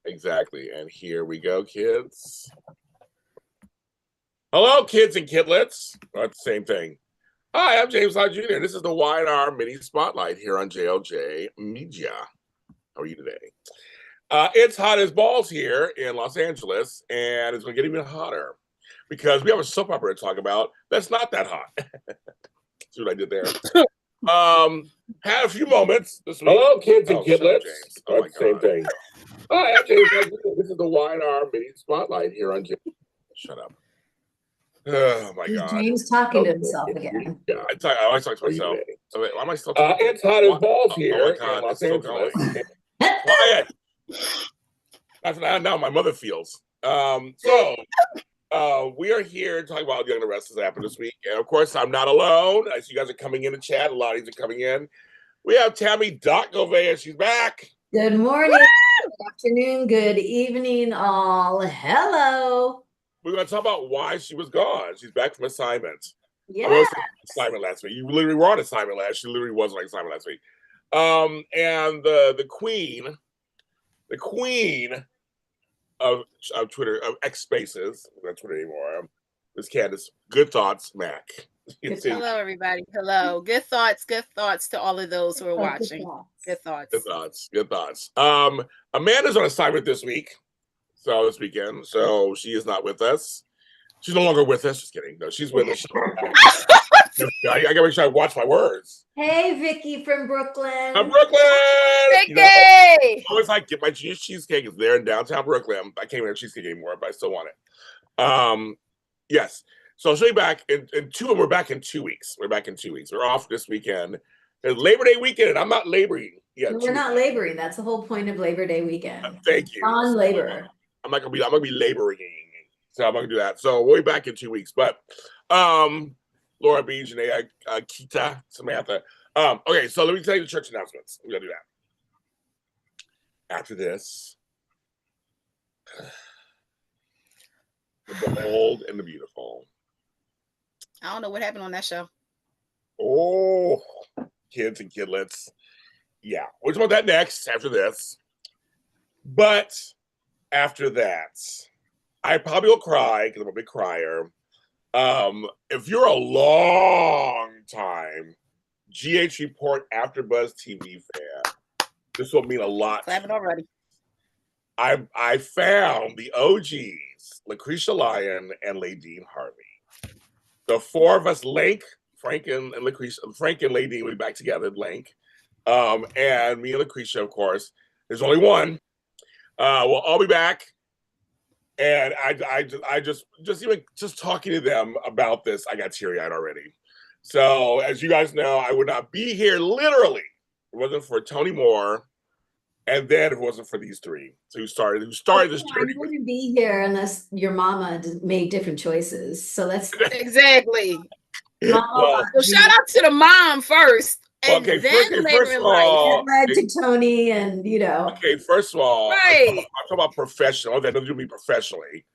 Exactly. And here we go, kids. Hello, kids and kidlets. Well, that's the same thing. Hi, I'm James Lott Jr. This is the Y&R Mini Spotlight here on JLJ Media. How are you today? It's hot as balls here in Los Angeles, and it's going to get even hotter because we have a soap opera to talk about that's not that hot. See what I did there? Had a few moments this week. Hello, kids and kidlets. Oh my God. Same thing. Hi, I'm James Lott Jr. This is the Y&R Mini Spotlight here on JLJ. Shut up. Oh my God. James talking to himself again. Yeah, I always talk to myself. So wait, why am I still talking? It's hot as balls here. Oh my God, it's still going. Quiet. That's how my mother feels. We are here to talk about Young and the Restless that happened this week. And of course, I'm not alone. I see you guys are coming in the chat. A lot of these are coming in. We have Tami Govea. She's back. Good morning, good afternoon, good evening, all. Hello. We're going to talk about why she was gone. She's back from assignment. Yeah. Assignment last week. You literally were on assignment last. She literally was on assignment last week. And the queen of Twitter, of X Spaces, not Twitter anymore, is Candice. Good thoughts, Mac. Hello, everybody. Hello. Good thoughts to all of those who are watching. Good thoughts. Good thoughts. Amanda's on assignment this weekend, so she is not with us. She's no longer with us. Just kidding. No, she's with us. I gotta make sure I watch my words. Hey, Vicky from Brooklyn. I'm Brooklyn. Vicky. I always like get my cheesecake. It's there in downtown Brooklyn. I can't even have cheesecake anymore, but I still want it. Yes. So she'll be back in 2, and we're back in 2 weeks. We're back in 2 weeks. We're off this weekend. It's Labor Day weekend, and I'm not laboring yet. No, we're not laboring. That's the whole point of Labor Day weekend. Thank you. On labor. I'm gonna be laboring. So I'm gonna do that. So we'll be back in 2 weeks. But Laura B, Janae, Kita, Samantha. Okay, so let me tell you the church announcements. We're gonna do that. After this, the bold and the beautiful. I don't know what happened on that show. Oh, kids and kidlets. Yeah, we'll talk about that next after this. But after that, I probably will cry because I'm a big crier. If you're a long time GH Report AfterBuzz TV fan, this will mean a lot. I haven't already. I found the OGs, Lucretia Lyon and Ladine Harvey. The four of us, Link, Frank and Ladine will be back together, Link. And me and Lucretia, of course. There's only one. We'll all be back. And I just talking to them about this, I got teary-eyed already. So as you guys know, I would not be here literally. If it wasn't for Tony Moore, and then if it wasn't for these three. So who started this journey. I wouldn't be here unless your mama made different choices. So that's exactly. Well, shout out to the mom first. And okay, then first of all, it led to Tony, and Okay, first of all, right. I'm talking about professional. That doesn't do me professionally.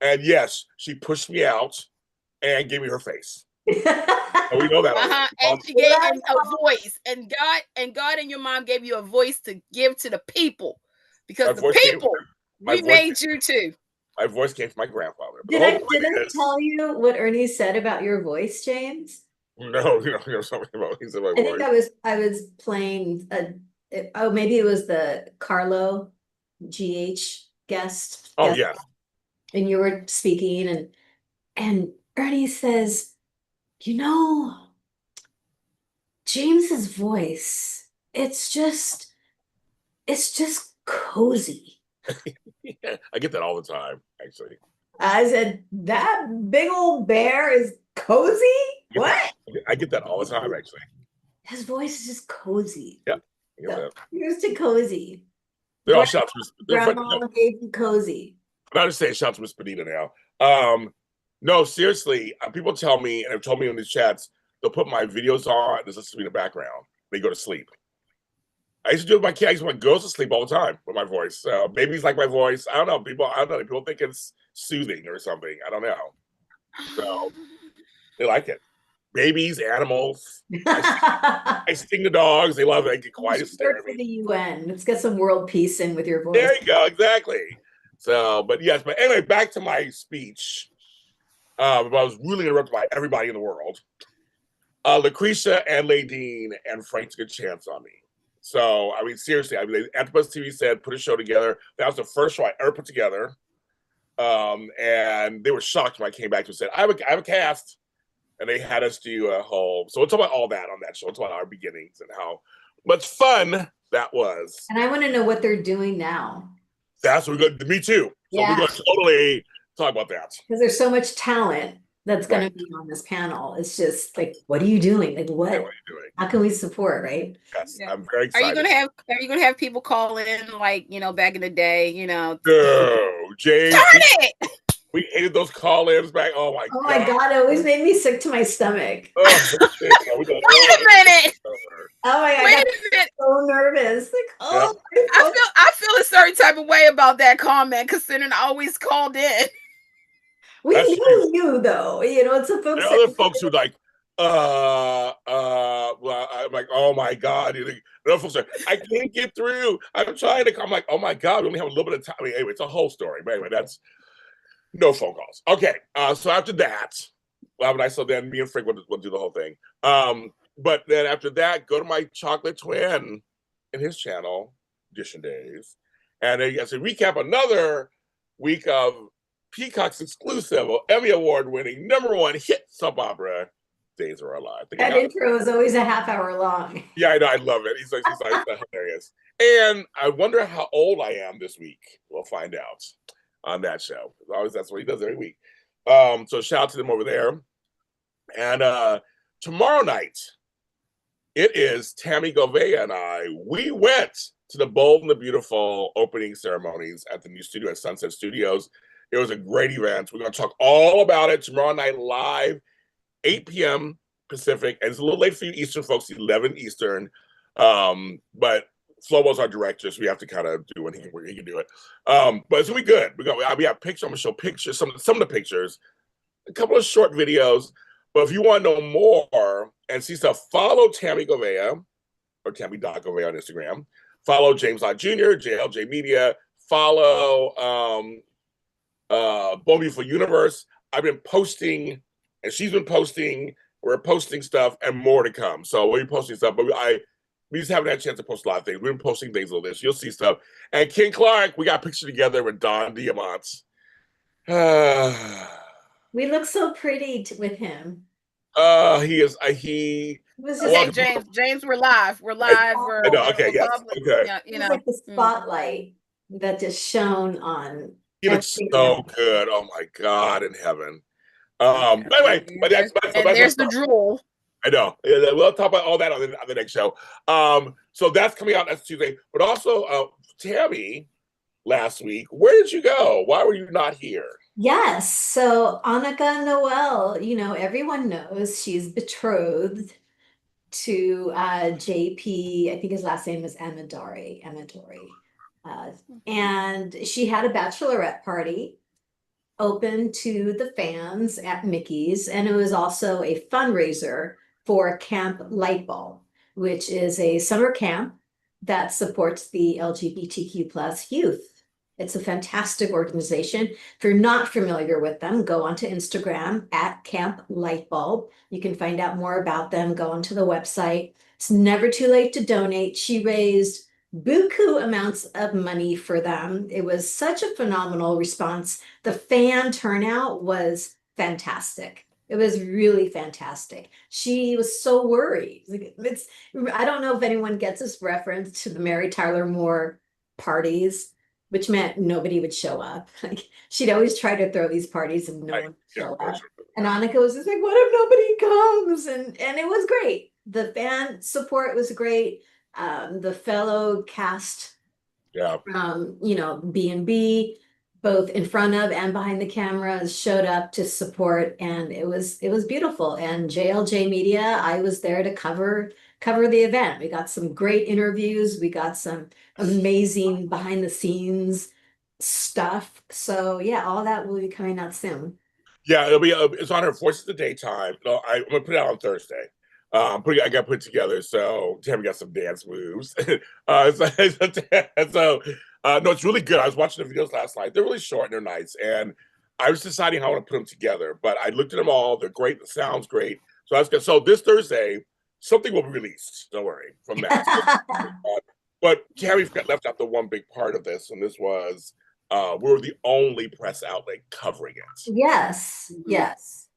And yes, she pushed me out and gave me her face. And we know that. And she gave him a voice, and God and your mom gave you a voice to give to the people, because the people we made you too. My voice came from my grandfather. Did I tell you what Ernie said about your voice, James? No, something about he said my voice. I think I was playing maybe it was the Carlo GH guest. Oh yeah. And you were speaking, and Ernie says, James's voice, it's just cozy. Yeah, I get that all the time, actually. I said, that big old bear is cozy? What? I get that all the time, actually. His voice is just cozy. Yeah. Here's to cozy. They're all shout to Grandma gave you cozy. I'm not just saying shout to Miss Benita now. No, seriously, people tell me, and have told me in these chats, they'll put my videos on, there's listen to me in the background. They go to sleep. I used to do it with my kids. I used to want girls to sleep all the time with my voice. Babies like my voice. I don't know. People think it's soothing or something. I don't know. So they like it. babies, animals. I sting the dogs. They love it. They get quiet and stare at me. For the UN. Let's get some world peace in with your voice. There you go. Exactly. So, but yes, but anyway, back to my speech. I was really interrupted by everybody in the world. Lucretia and Ladine and Frank took a chance on me. So, I mean, seriously, AfterBuzz TV said, put a show together. That was the first show I ever put together. And they were shocked when I came back and said, I have a cast. And they had us do a whole, so it's about all that on that show. It's about our beginnings and how much fun that was. And I want to know what they're doing now. That's what we're going to, me too. So yeah. we're going to totally talk about that. Because there's so much talent that's going to be on this panel. It's just like, what are you doing? Like, what? Yeah, what are you doing? How can we support, right? Yes, yeah. I'm very excited. Are you gonna have people call in like, you know, back in the day, you know? No, James. Darn it! We hated those call-ins back. Oh my god. Oh my god, it always made me sick to my stomach. Oh, wait a minute. Oh my god, wait a minute. So nervous. Like, oh, yeah. I feel a certain type of way about that comment, considering I always called in. We knew you though. You know, it's a folks. There are other folks who like, well, I'm like, oh my god. Other folks are, I can't get through. I'm trying to. I'm like, oh my god, we only have a little bit of time. I mean, anyway, it's a whole story. But anyway, that's. No phone calls. Okay. So after that, so then me and Frank will do the whole thing. But then after that, go to my chocolate twin in his channel, Edition Days. And then as a recap, another week of Peacock's exclusive Emmy Award winning #1 hit soap opera, Days Are Alive. That intro is always a half hour long. Yeah, I know. I love it. He's hilarious. And I wonder how old I am this week. We'll find out on that show. Always, that's what he does every week. So shout out to them over there. And tomorrow night, it is Tami Govea and I. We went to the Bold and the Beautiful opening ceremonies at the new studio at Sunset Studios. It was a great event. We're going to talk all about it tomorrow night live, 8 p.m. Pacific. And it's a little late for you Eastern folks, 11 Eastern. But Flobo's our director, so we have to kind of do when he can do it. But it's gonna be good. We have pictures. I'm gonna show pictures, some of the pictures, a couple of short videos. But if you want to know more and see stuff, follow Tami Govea or Tami.Govea on Instagram. Follow James Lott Jr., JLJ Media. Follow Bold Beautiful Universe. I've been posting, and she's been posting. We're posting stuff, and more to come. So we'll be posting stuff, but we just haven't had a chance to post a lot of things. We've been posting things on this. You'll see stuff. And Ken Clark, we got a picture together with Don Diamont. We look so pretty with him. He is. He was just James, we're live. We're live. We're okay. Yes. Okay. Yeah, you know, like the spotlight that just shone on. He looks so good. Oh my God, in heaven. Anyway, but there's the drool. I know. We'll talk about all that on the next show. So that's coming out next Tuesday. But also, Tami, last week, where did you go? Why were you not here? Yes. So Anukica Noel, you know, everyone knows she's betrothed to JP. I think his last name is Amadori. And she had a bachelorette party open to the fans at Mickey's. And it was also a fundraiser for Camp Lightbulb, which is a summer camp that supports the LGBTQ plus youth. It's a fantastic organization. If you're not familiar with them, go onto Instagram at Camp Lightbulb. You can find out more about them. Go onto the website. It's never too late to donate. She raised buku amounts of money for them. It was such a phenomenal response. The fan turnout was fantastic. It was really fantastic. She was so worried. I don't know if anyone gets this reference to the Mary Tyler Moore parties, which meant nobody would show up. Like she'd always try to throw these parties and no one would show up. And Anukica was just like, what if nobody comes? And it was great. The fan support was great. The fellow cast from, you know, B&B, both in front of and behind the cameras, showed up to support, and it was beautiful. And JLJ Media, I was there to cover the event. We got some great interviews. We got some amazing behind the scenes stuff. So yeah, all that will be coming out soon. Yeah, it'll be. It's on her Voices of the Daytime. No, I'm gonna put it out on Thursday. I got put together, so Tammy got some dance moves. So no, it's really good. I was watching the videos last night. They're really short and they're nice, and I was deciding how I want to put them together. But I looked at them all. They're great. The sound's great. So that's good. So this Thursday, something will be released. Don't worry from that. But Tammy left out the one big part of this, and this was we were the only press outlet covering it. Yes, yes.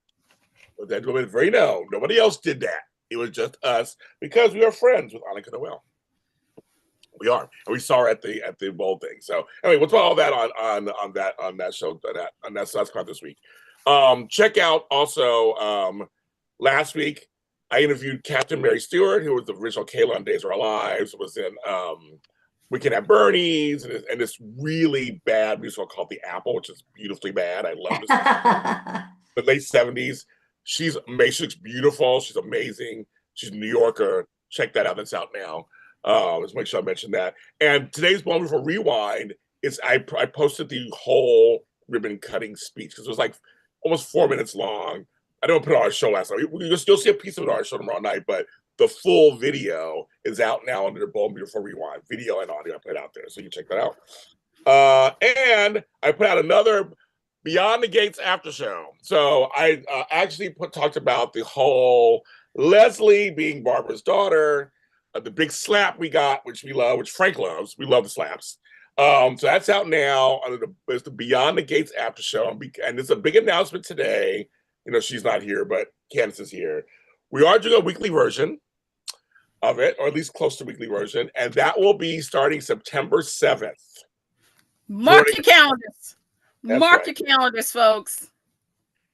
But that woman very no, nobody else did that. It was just us because we are friends with Anukica Noel. We are, and we saw her at the bowl thing. So anyway, we'll talk all that on that show on that South Club this week. Check out also last week I interviewed Captain Mary Stewart, who was the original Kayla on Days of Our Lives. Was in Weekend at Bernie's and this really bad musical called The Apple, which is beautifully bad. I love this. The late 70s. She's amazing. She looks beautiful. She's amazing. She's a New Yorker. Check that out. That's out now. Let's make sure I mention that. And today's moment for Rewind is I posted the whole ribbon cutting speech because it was like almost 4 minutes long. I don't put it on our show last night. You'll see a piece of it on our show tomorrow night, but the full video is out now under the Bold Beautiful Rewind. Video and audio I put out there, so you can check that out. And I put out another Beyond the Gates after show. So I actually talked about the whole Leslie being Barbara's daughter, the big slap we got, which we love, which Frank loves. We love the slaps. So that's out now. It's the Beyond the Gates after show. And it's a big announcement today. You know, she's not here, but Candice is here. We are doing a weekly version of it, or at least close to weekly version. And that will be starting September 7th. Mark your calendars. Mark right. your calendars, folks.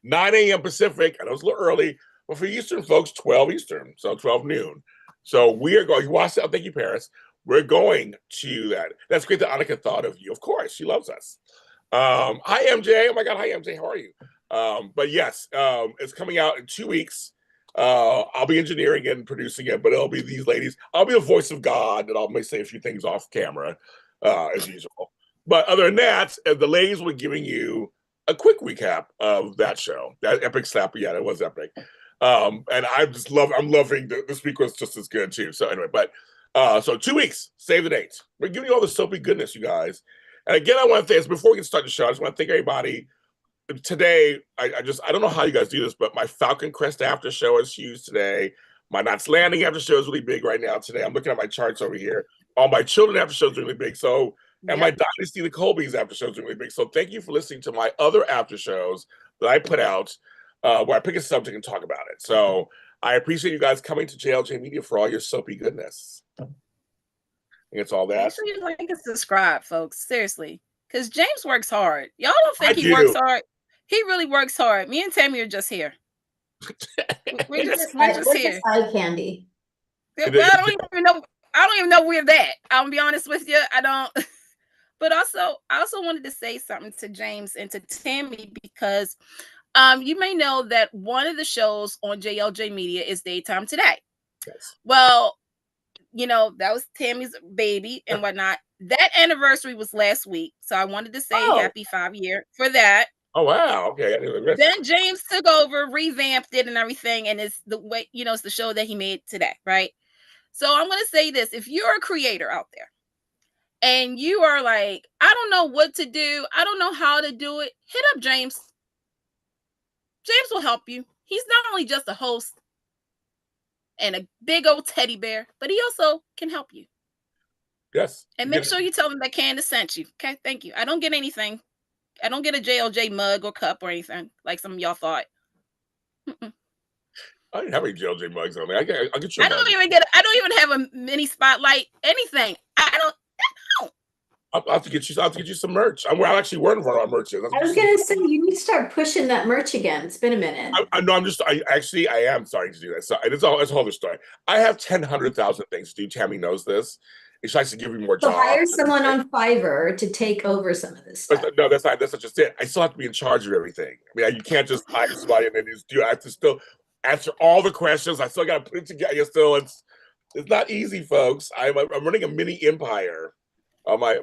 9 a.m. Pacific. I know it's a little early, but for Eastern folks, 12 Eastern, so 12 noon. So we are going, you watched that, thank you, Paris. We're going to that. That's great that Anukica thought of you. Of course, she loves us. Hi, MJ. Oh my God, hi, MJ. How are you? But yes, it's coming out in 2 weeks. I'll be engineering it and producing it, but it'll be these ladies. I'll be the voice of God, and I'll may say a few things off camera, as usual. But other than that, the ladies will be giving you a quick recap of that show, that epic slap. Yeah, it was epic. And I'm loving this week was just as good too. So anyway, but so 2 weeks, save the date. We're giving you all the soapy goodness, you guys. And again, I want to thank, before we can start the show, I just want to thank everybody. Today, I don't know how you guys do this, but my Falcon Crest after show is huge today. My Knots Landing after show is really big right now today. I'm looking at my charts over here. All my Children after show is really big. So, and my Dynasty the Colbys after show is really big. So thank you for listening to my other after shows that I put out where I pick a subject and talk about it. So I appreciate you guys coming to JLJ Media for all your soapy goodness. I think it's all that. Make sure you like and subscribe, folks. Seriously. Because James works hard. Y'all don't think he works hard. He really works hard. Me and Tami are just here. we're just here. Eye candy. Well, I don't even know where that. I'll be honest with you. I don't. But I also wanted to say something to James and to Tami because you may know that one of the shows on JLJ Media is Daytime Today. Yes. Well, you know, that was Tami's baby and whatnot. That anniversary was last week. So I wanted to say happy 5-year for that. Oh, wow. Okay. Then James took over, revamped it and everything. And it's the way, you know, it's the show that he made today. Right. So I'm going to say this. If you're a creator out there and you are like, I don't know what to do, I don't know how to do it, hit up James. James will help you. He's not only just a host and a big old teddy bear, but he also can help you. Yes. And make sure you tell him that Candice sent you. Okay. Thank you. I don't get anything. I don't get a JLJ mug or cup or anything like some of y'all thought. I didn't have any JLJ mugs on there. I'll get you. I don't even have a mini spotlight. Anything. I'll have to get you some merch. I'm actually wearing one of our merch. I was gonna say you need to start pushing that merch again. It's been a minute. I know. I am starting to do that. So it's a whole other story. I have 100,000 things to do. Tammy knows this. She likes to give me more jobs. So hire someone on Fiverr to take over some of this stuff. No, that's not just it. I still have to be in charge of everything. I mean, you can't just hire somebody and then just do it. I have to still answer all the questions. I still got to put it together. It's not easy, folks. I'm running a mini empire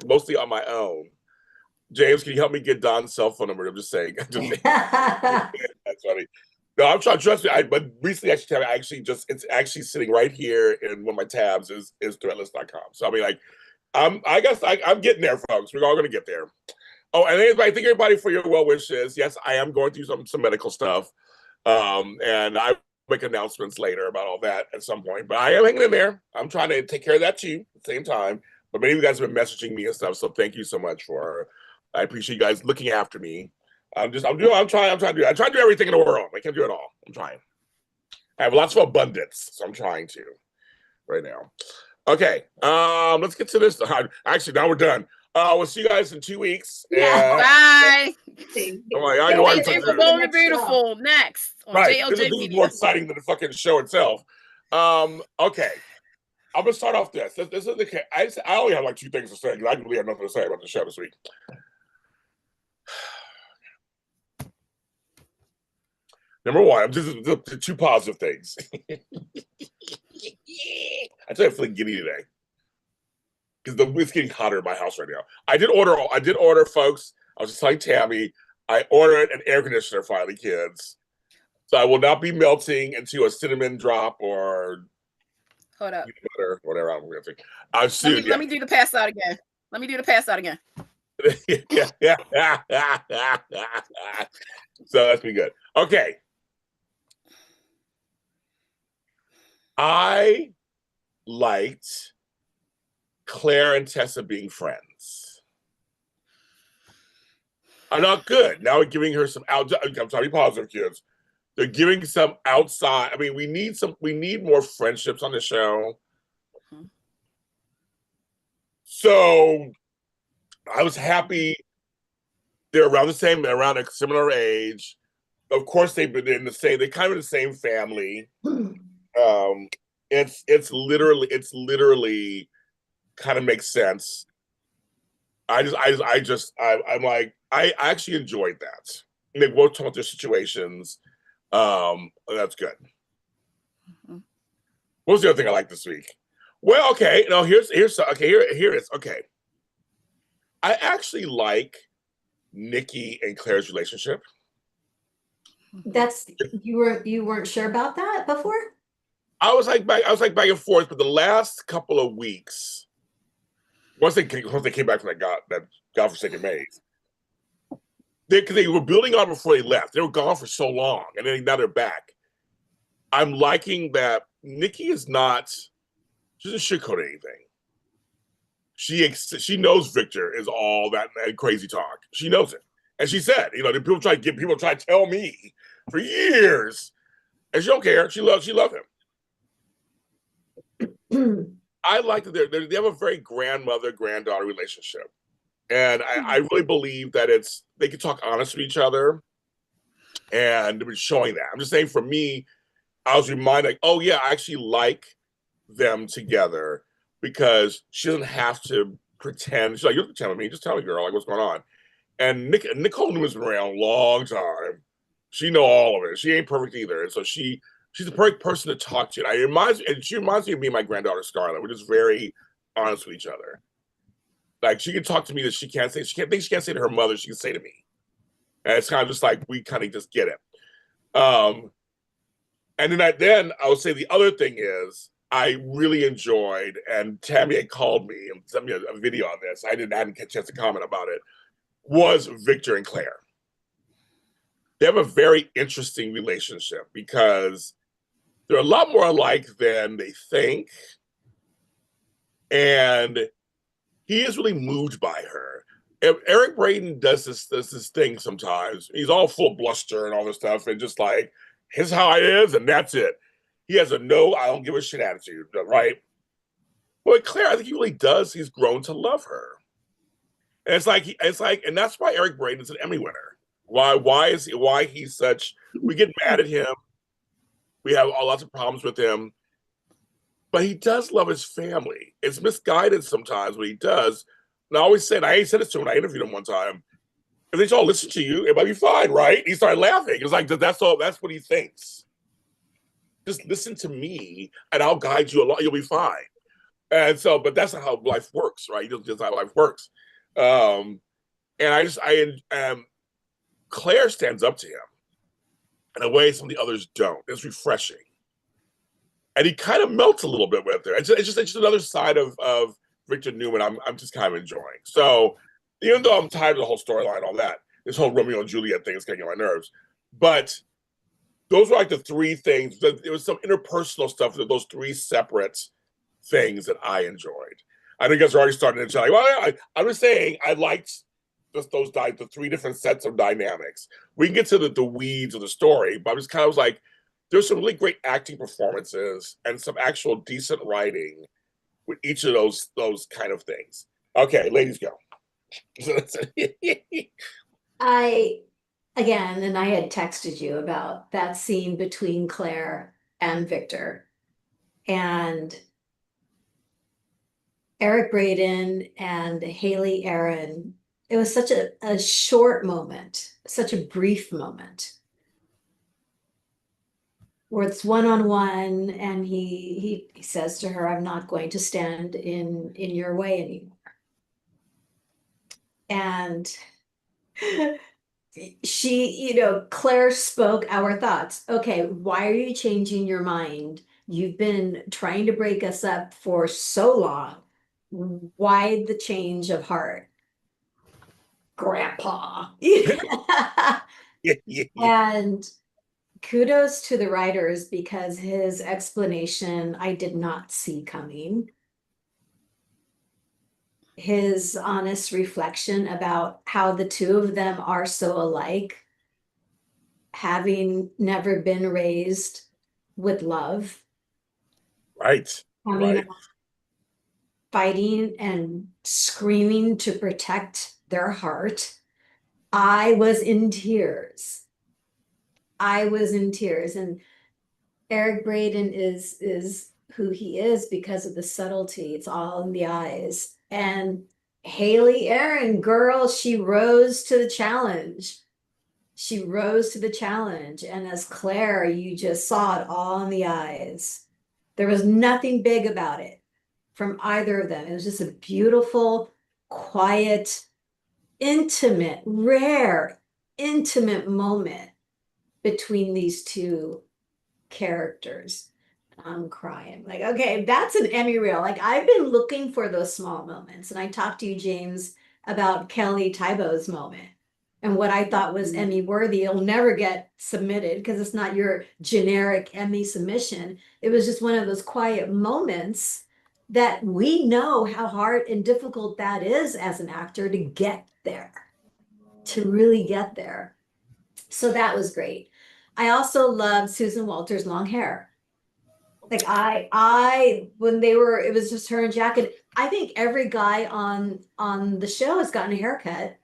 mostly on my own. James, can you help me get Don's cell phone number? I'm just saying. That's funny. No, I'm trying. Trust me. But recently, it's actually sitting right here in one of my tabs is threadless.com. So I mean, like, I guess I'm getting there, folks. We're all gonna get there. Oh, and anybody, thank everybody for your well wishes. Yes, I am going through some medical stuff, and I make announcements later about all that at some point. But I am hanging in there. I'm trying to take care of that too at the same time. But many of you guys have been messaging me and stuff, so thank you so much I appreciate you guys looking after me. I'm trying to do everything in the world. I can't do it all. I'm trying. I have lots of abundance, so I'm trying to right now. Okay, let's get to this. Actually, now we're done. We'll see you guys in 2 weeks. Yeah. Bye. Oh my God, Stay tuned for Bold and Beautiful next on JLJ this is Media. more exciting than the fucking show itself. Okay. I'm gonna start off this. This is the case. I only have like 2 things to say because I really have nothing to say about the show this week. Number one, this is the 2 positive things. I tell you, I'm feeling giddy today because it's getting hotter in my house right now. I did order, folks. I was just telling Tami, I ordered an air conditioner finally, kids. So I will not be melting into a cinnamon drop or hold up, butter, whatever I'm going to think. Let me do the pass out again. Yeah. So that's been good. Okay. I liked Claire and Tessa being friends. I'm not good. Now we're giving her some I'm trying to be positive, kids. They're giving some outside. I mean, we need more friendships on the show. Mm-hmm. So I was happy they're around around a similar age. Of course, they're kind of in the same family. It's literally kind of makes sense. I'm like, I actually enjoyed that. They both talk about their situations. That's good. Mm-hmm. What was the other thing I liked this week? Well, okay, no, here it is. Okay. I actually like Nikki and Claire's relationship. You weren't sure about that before? I was like back and forth, but the last couple of weeks, once they came back from that godforsaken maze, because they were building on before they left. They were gone for so long, and then now they're back. I'm liking that Nikki she doesn't sugarcoat anything. She knows Victor is all that crazy talk. She knows it, and she said, people try to tell me for years, and she don't care. She loves him. I like that they have a very grandmother-granddaughter relationship. And I really believe that they can talk honest with each other and they're showing that. I'm just saying for me, I was reminded, oh yeah, I actually like them together because she doesn't have to pretend. She's like, you don't pretend with me, just tell me, girl, like what's going on. And Nicole Newman's been around a long time. She know all of it. She ain't perfect either. And so she's the perfect person to talk to. She reminds me of me and my granddaughter Scarlett. We're just very honest with each other. Like she can talk to me that she can't say to her mother, she can say to me. And it's kind of just like we kind of just get it. And then I would say the other thing is I really enjoyed, and Tami had called me and sent me a video on this. I hadn't get a chance to comment about it. Was Victor and Claire. They have a very interesting relationship because they're a lot more alike than they think. And he is really moved by her. Eric Braeden does this thing sometimes. He's all full of bluster and all this stuff, and just like, here's how it is, and that's it. He has a no, I don't give a shit attitude, right? But Claire, I think he really does. He's grown to love her. And it's like, and that's why Eric Braeden is an Emmy winner. Why he's such, we get mad at him. We have lots of problems with him. But he does love his family. It's misguided sometimes what he does. And I always said, I said this to him when I interviewed him one time. If they all listen to you, it might be fine, right? He started laughing. It's like, that's what he thinks. Just listen to me and I'll guide you along. You'll be fine. And so, but that's not how life works, right? Just how life works. And Claire stands up to him in a way some of the others don't. It's refreshing. And he kind of melts a little bit with her. It's just another side of Victor Newman I'm just kind of enjoying. So even though I'm tired of the whole storyline and all that, this whole Romeo and Juliet thing is getting on my nerves. But those were like the three things. There was some interpersonal stuff, those three separate things that I enjoyed. I think you guys are already starting to tell. Well, I'm just saying I liked just the three different sets of dynamics. We can get to the weeds of the story, but I was kind of like, there's some really great acting performances and some actual decent writing with each of those kind of things. Okay, ladies, go. And I had texted you about that scene between Claire and Victor, and Eric Braeden and Haley Aaron. It was such a short moment, such a brief moment, where it's one-on-one, and he says to her, "I'm not going to stand in your way anymore." And Claire spoke our thoughts. Okay, why are you changing your mind? You've been trying to break us up for so long. Why the change of heart? Grandpa. And kudos to the writers, because his explanation I did not see coming. His honest reflection about how the two of them are so alike, having never been raised with love. Right. Right. Fighting and screaming to protect their heart. I was in tears. And Eric Braeden is who he is because of the subtlety. It's all in the eyes. And Haley Aaron, girl, she rose to the challenge. And as Claire, you just saw it all in the eyes. There was nothing big about it from either of them. It was just a beautiful, quiet, intimate, rare, intimate moment between these two characters. I'm crying. Like, okay, that's an Emmy reel. Like, I've been looking for those small moments. And I talked to you, James, about Kelly Tybo's moment and what I thought was Emmy worthy. It'll never get submitted because it's not your generic Emmy submission. It was just one of those quiet moments that we know how hard and difficult that is as an actor to get there, to really get there. So that was great. I also loved Susan Walter's long hair. Like when it was just her and Jack, and I think every guy on the show has gotten a haircut.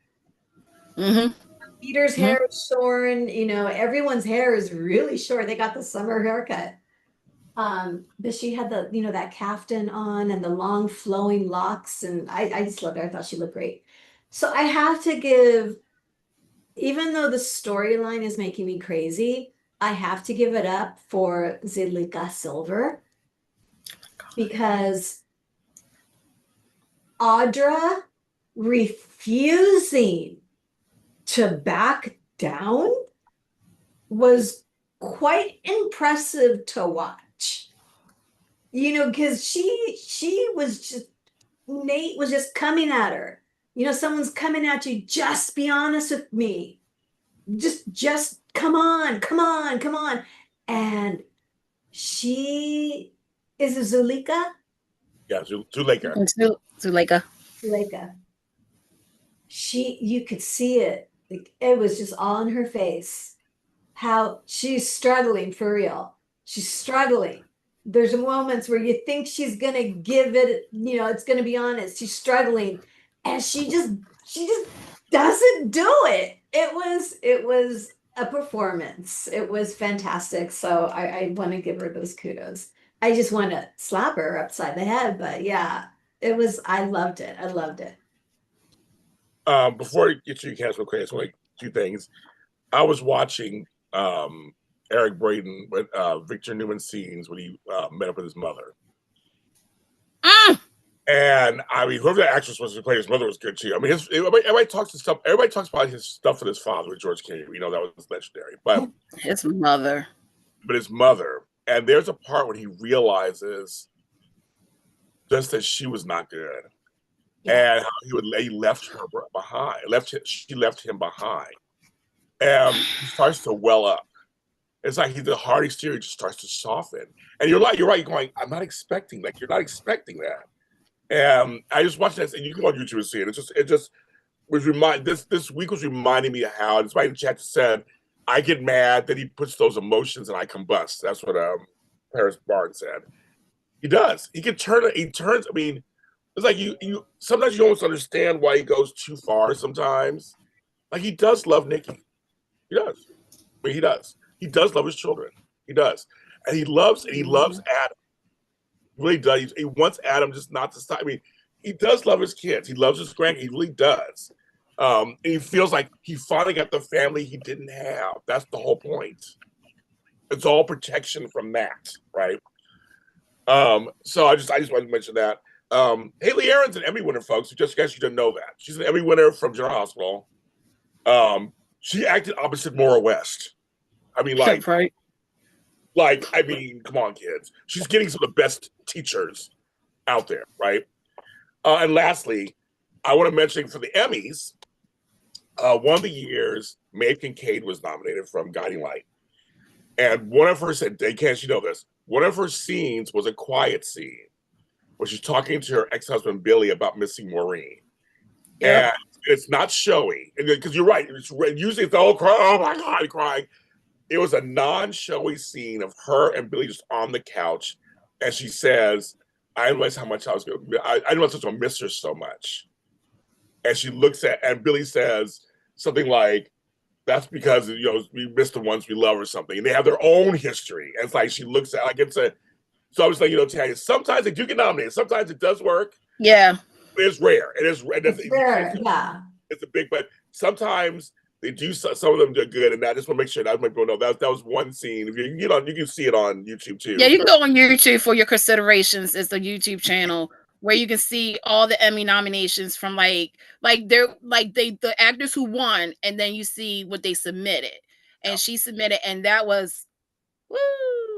Mm-hmm. Peter's hair is shorn, everyone's hair is really short. They got the summer haircut. But she had that caftan on and the long flowing locks, and I just loved her. I thought she looked great. So I have to give, even though the storyline is making me crazy, I have to give it up for Zilika Silver, because Audra refusing to back down was quite impressive to watch. Because she was just, Nate was just coming at her. Someone's coming at you, just be honest with me. Just come on. And she is a Zulika? Yeah, Zuleka. Zuleka. Zuleka. You could see it. Like, it was just all in her face. How she's struggling for real. She's struggling. There's moments where you think she's gonna give it, it's gonna be honest. She's struggling, and she just doesn't do it. It was a performance. It was fantastic. So I want to give her those kudos. I just want to slap her upside the head, but yeah, I loved it. Before you get to your cast real quick, I just want to two things. I was watching Eric Braeden with Victor Newman scenes when he met up with his mother. And I mean, whoever that actress was who played his mother was good too. I mean, everybody talks about his stuff with his father, with George King. You know, that was legendary. But his mother. But his mother. And there's a part when he realizes just that she was not good. Yeah. And how he left her behind. She left him behind. And he starts to well up. It's like the hard exterior just starts to soften. And you're right, you're going, I'm not expecting that. You're not expecting that. And I just watched that, and you can go on YouTube and see it. It just was this week was reminding me of how, despite the chat said, I get mad that he puts those emotions and I combust. That's what Paris Barnes said. He does. He turns. I mean, it's like you sometimes you almost understand why he goes too far sometimes. Like he does love Nikki. He does. I mean, he does. He does love his children. He does. And he loves Adam. He really does. He wants Adam just not to stop. I mean, he does love his kids. He loves his grandkids. He really does. And he feels like he finally got the family he didn't have. That's the whole point. It's all protection from that, right? So I just wanted to mention that. Haley Aaron's an Emmy winner, folks. Just in case you didn't know that. She's an Emmy winner from General Hospital. She acted opposite Maura West. I mean, like, right. Like, I mean, come on, kids. She's getting some of the best teachers out there, right? And lastly, I want to mention for the Emmys, one of the years, Maeve Kincaid was nominated from Guiding Light. And one of her said, can't you know this? One of her scenes was a quiet scene where she's talking to her ex-husband, Billy, about missing Maureen. Yep. And it's not showy. Because you're right. Usually it's all crying. Oh, my God, crying. It was a non-showy scene of her and Billy just on the couch. And she says, I didn't realize how much I didn't realize I miss her so much. And she looks at, and Billy says something like, that's because, you know, we miss the ones we love or something. And they have their own history. And it's like, she looks at, like, so I was like, you know, Tanya, sometimes they do get nominated. Sometimes it does work. Yeah. It's rare. It's rare, yeah. It's a big, but sometimes they do, some of them do good. And I just want to make sure that people know that was one scene. If you get on, you can see it on YouTube too. Yeah, you can go on YouTube for your considerations. It's the YouTube channel where you can see all the Emmy nominations from the actors who won, and then you see what they submitted. And she submitted, and that was woo.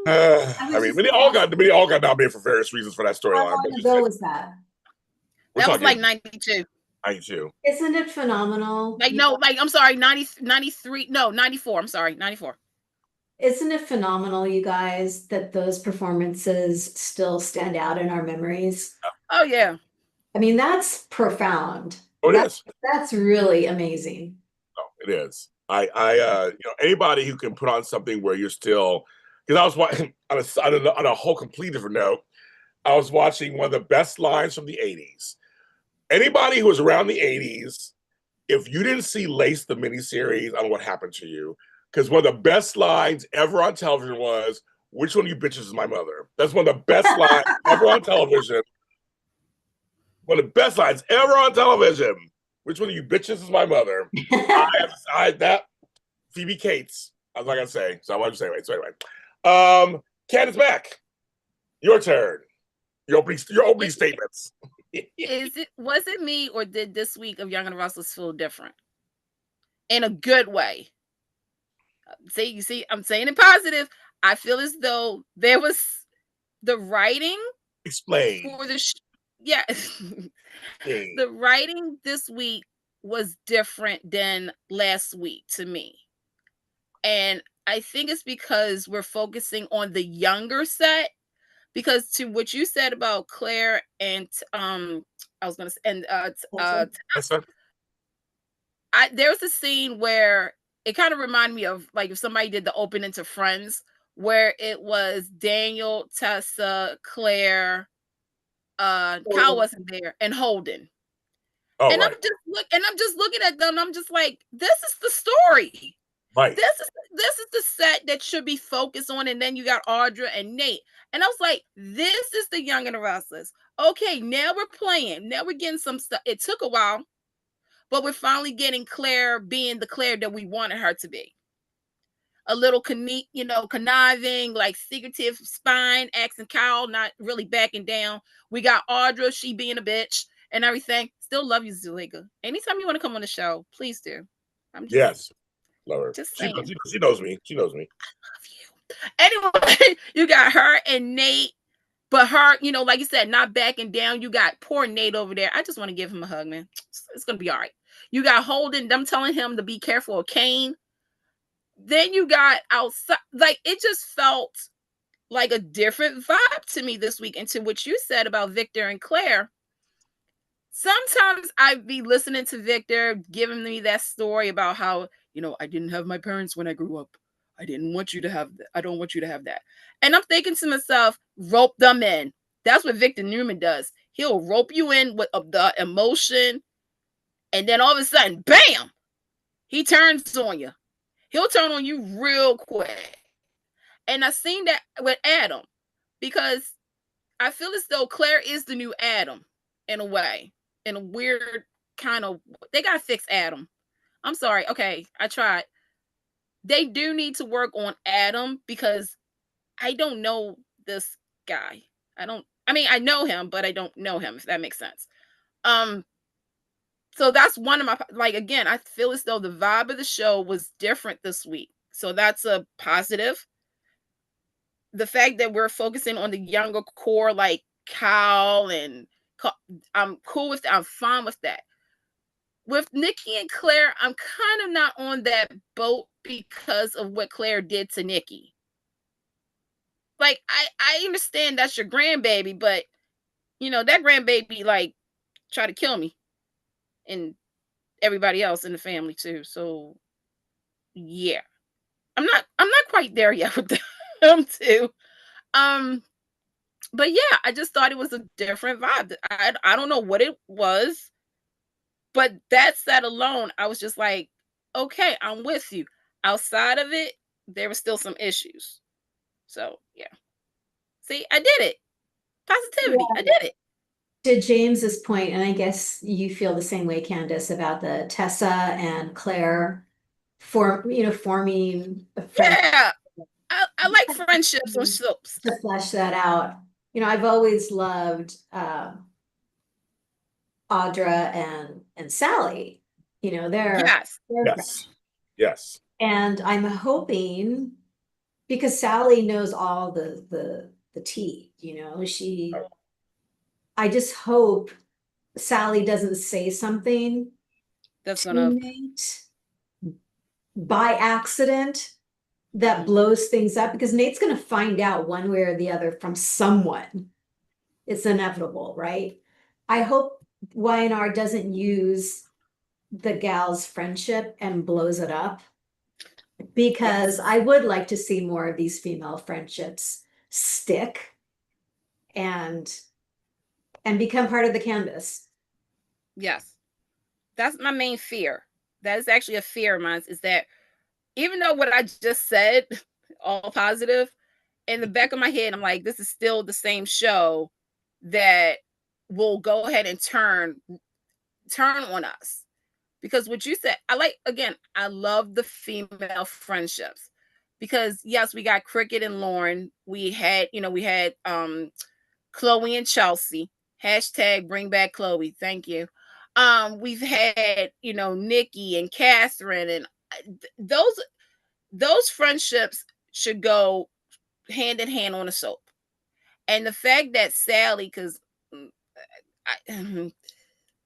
I mean, they all got nominated for various reasons for that storyline. How long ago was that? That was like 92. 92. Isn't it phenomenal? I'm sorry, 93. No, 94. I'm sorry, 94. Isn't it phenomenal, you guys, that those performances still stand out in our memories? Oh, yeah. I mean, that's profound. Oh, it is. That's really amazing. Oh, it is. You know, anybody who can put on something where you're still, because I was watching on a whole complete different note, I was watching one of the best lines from the 80s. Anybody who was around the 80s, if you didn't see Lace, the miniseries, I don't know what happened to you. Because one of the best lines ever on television was, which one of you bitches is my mother? That's one of the best lines ever on television. One of the best lines ever on television. Which one of you bitches is my mother? That Phoebe Cates. I was not gonna say, so I wanted to say anyway. So anyway, Candice Beck, your turn. Your opening statements. Was it me, or did this week of Young and the Restless feel different in a good way? You see, I'm saying it positive. I feel as though there was the writing. Explain. For the the writing this week was different than last week to me. And I think it's because we're focusing on the younger set. Because to what you said about Claire and I was gonna say, and there's a scene where it kind of reminded me of like if somebody did the opening to Friends, where it was Daniel, Tessa, Claire, Kyle wasn't there, and Holden. Oh, and right. I'm just looking at them. I'm just like, this is the story. Right. This is the set that should be focused on, and then you got Audra and Nate. And I was like, this is the Young and the Restless. Okay, now we're playing. Now we're getting some stuff. It took a while, but we're finally getting Claire being the Claire that we wanted her to be. a little conniving, like secretive spine, asking Kyle, not really backing down. We got Audra, she being a bitch and everything. Still love you, Zuliga. Anytime you want to come on the show, please do. I'm just, Yes, love her. Just She saying. she knows me. She knows me. I love you. Anyway, you got her and Nate, but her, like you said, not backing down. You got poor Nate over there. I just want to give him a hug, man. It's gonna be all right. You got Holden, them telling him to be careful of Kane. Then you got outside, like it just felt like a different vibe to me this week. And to what you said about Victor and Claire, sometimes I'd be listening to Victor giving me that story about how, I didn't have my parents when I grew up. I didn't want you to have that. I don't want you to have that. And I'm thinking to myself, rope them in. That's what Victor Newman does. He'll rope you in with the emotion. And then all of a sudden, bam, he turns on you. He'll turn on you real quick. And I've seen that with Adam, because I feel as though Claire is the new Adam in a way, in a weird kind of, they got to fix Adam. I'm sorry. Okay, I tried. They do need to work on Adam, because I don't know this guy. I know him, but I don't know him, if that makes sense. So that's one of my, like, again, I feel as though the vibe of the show was different this week. So that's a positive. The fact that we're focusing on the younger core, like Kyle, and I'm cool with that. I'm fine with that. With Nikki and Claire, I'm kind of not on that boat because of what Claire did to Nikki. Like, I understand that's your grandbaby, but that grandbaby like tried to kill me and everybody else in the family too. So yeah, I'm not quite there yet with them too. But yeah, I just thought it was a different vibe. I don't know what it was, but that set alone, I was just like, okay, I'm with you. Outside of it, there were still some issues. So yeah. See, I did it. Positivity. Yeah. I did it. To James's point, and I guess you feel the same way, Candice, about the Tessa and Claire forming a friendship. Yeah. I like friendships on soaps. To flesh that out. I've always loved Audra and Sally. They're Yes. And I'm hoping, because Sally knows all the tea, I just hope Sally doesn't say something That's to gonna Nate by accident that blows things up, because Nate's gonna find out one way or the other from someone. It's inevitable, right? I hope YNR doesn't use the gal's friendship and blows it up, because I would like to see more of these female friendships stick and become part of the canvas. Yes. That's my main fear. That is actually a fear of mine, is that even though what I just said, all positive, in the back of my head, I'm like, this is still the same show that will go ahead and turn on us. Because what you said, I love the female friendships. Because yes, we got Cricket and Lauren. We had Chloe and Chelsea. Hashtag bring back Chloe. Thank you. We've had, Nikki and Catherine, and those friendships should go hand in hand on a soap. And the fact that Sally, because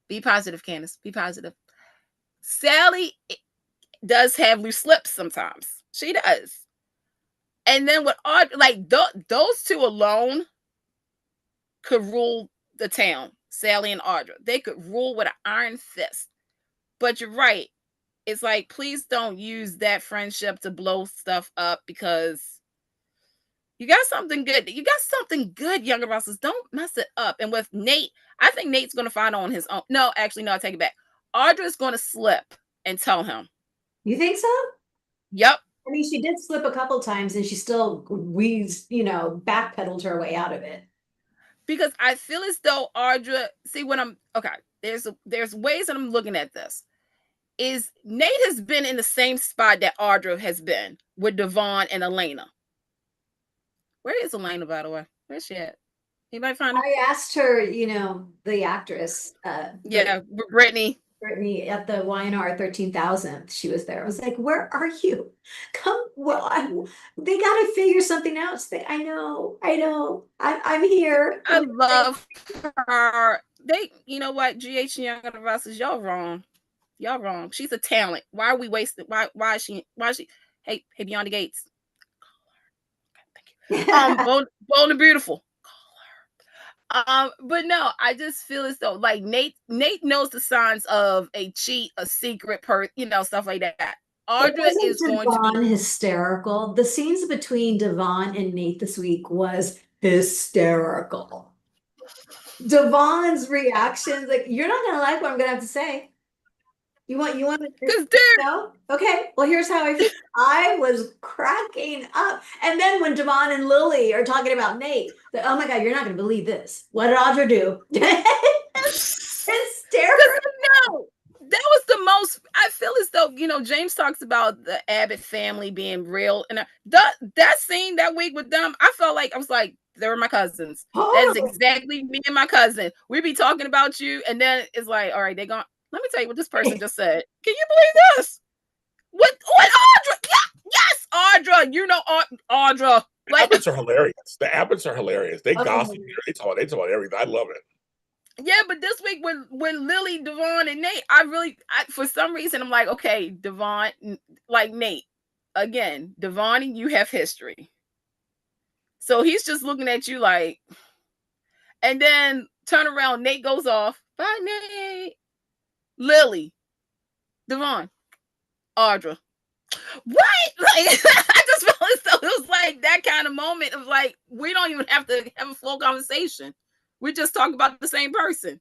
be positive, Candice, be positive. Sally does have loose lips sometimes. She does. And then with those two alone could rule the town. Sally and Audra, they could rule with an iron fist. But you're right. It's like, please don't use that friendship to blow stuff up, because you got something good. You got something good, younger Russells. Don't mess it up. And with Nate, I think Nate's going to find out on his own. No, actually, no, I take it back. Audra's going to slip and tell him. You think so? Yep. I mean, she did slip a couple times and she still backpedaled her way out of it. Because I feel as though Audra, see, when I'm, okay, there's ways that I'm looking at this. is Nate has been in the same spot that Audra has been with Devon and Elena. Where is Elena, by the way? Where's she at? Anybody find her? I asked her, the actress, Yeah, Brittany. Brittany at the YNR 13,000th. She was there. I was like, "Where are you? Come, they got to figure something out." She's like, I know, I'm here. I love her. You know what? GH Young and Russell, y'all wrong. Y'all wrong. She's a talent. Why are we wasting? Why is she? Hey, Beyond the Gates. Thank you. Bold and Beautiful. But no, I just feel as though like Nate knows the signs of a cheat, a secret stuff like that. Audra is going to be hysterical. The scenes between Devon and Nate this week was hysterical. Devon's reactions, like, you're not gonna like what I'm gonna have to say. You want because no? Okay, well, here's how I feel. I was cracking up. And then when Devon and Lily are talking about Nate, oh my God, you're not gonna believe this. What did Audra do? Hysterical. No, that was the most. I feel as though James talks about the Abbott family being real, and that scene that week with them, I felt like I was like, they were my cousins. That is exactly me and my cousin. We be talking about you, and then it's like, all right, they gone. Let me tell you what this person just said. Can you believe this? What Audra? Yes, Audra. Audra. The Abbotts are hilarious. The Abbotts are hilarious. They gossip. They talk about everything. I love it. Yeah, but this week when Lily, Devon, and Nate, for some reason I'm like, okay, Devon, like Nate, again, Devon and you have history. So he's just looking at you like, and then turn around, Nate goes off. Bye, Nate. Lily, Devon, Audra. What? Like, I just felt as though it was like that kind of moment of like, we don't even have to have a full conversation. We just talk about the same person.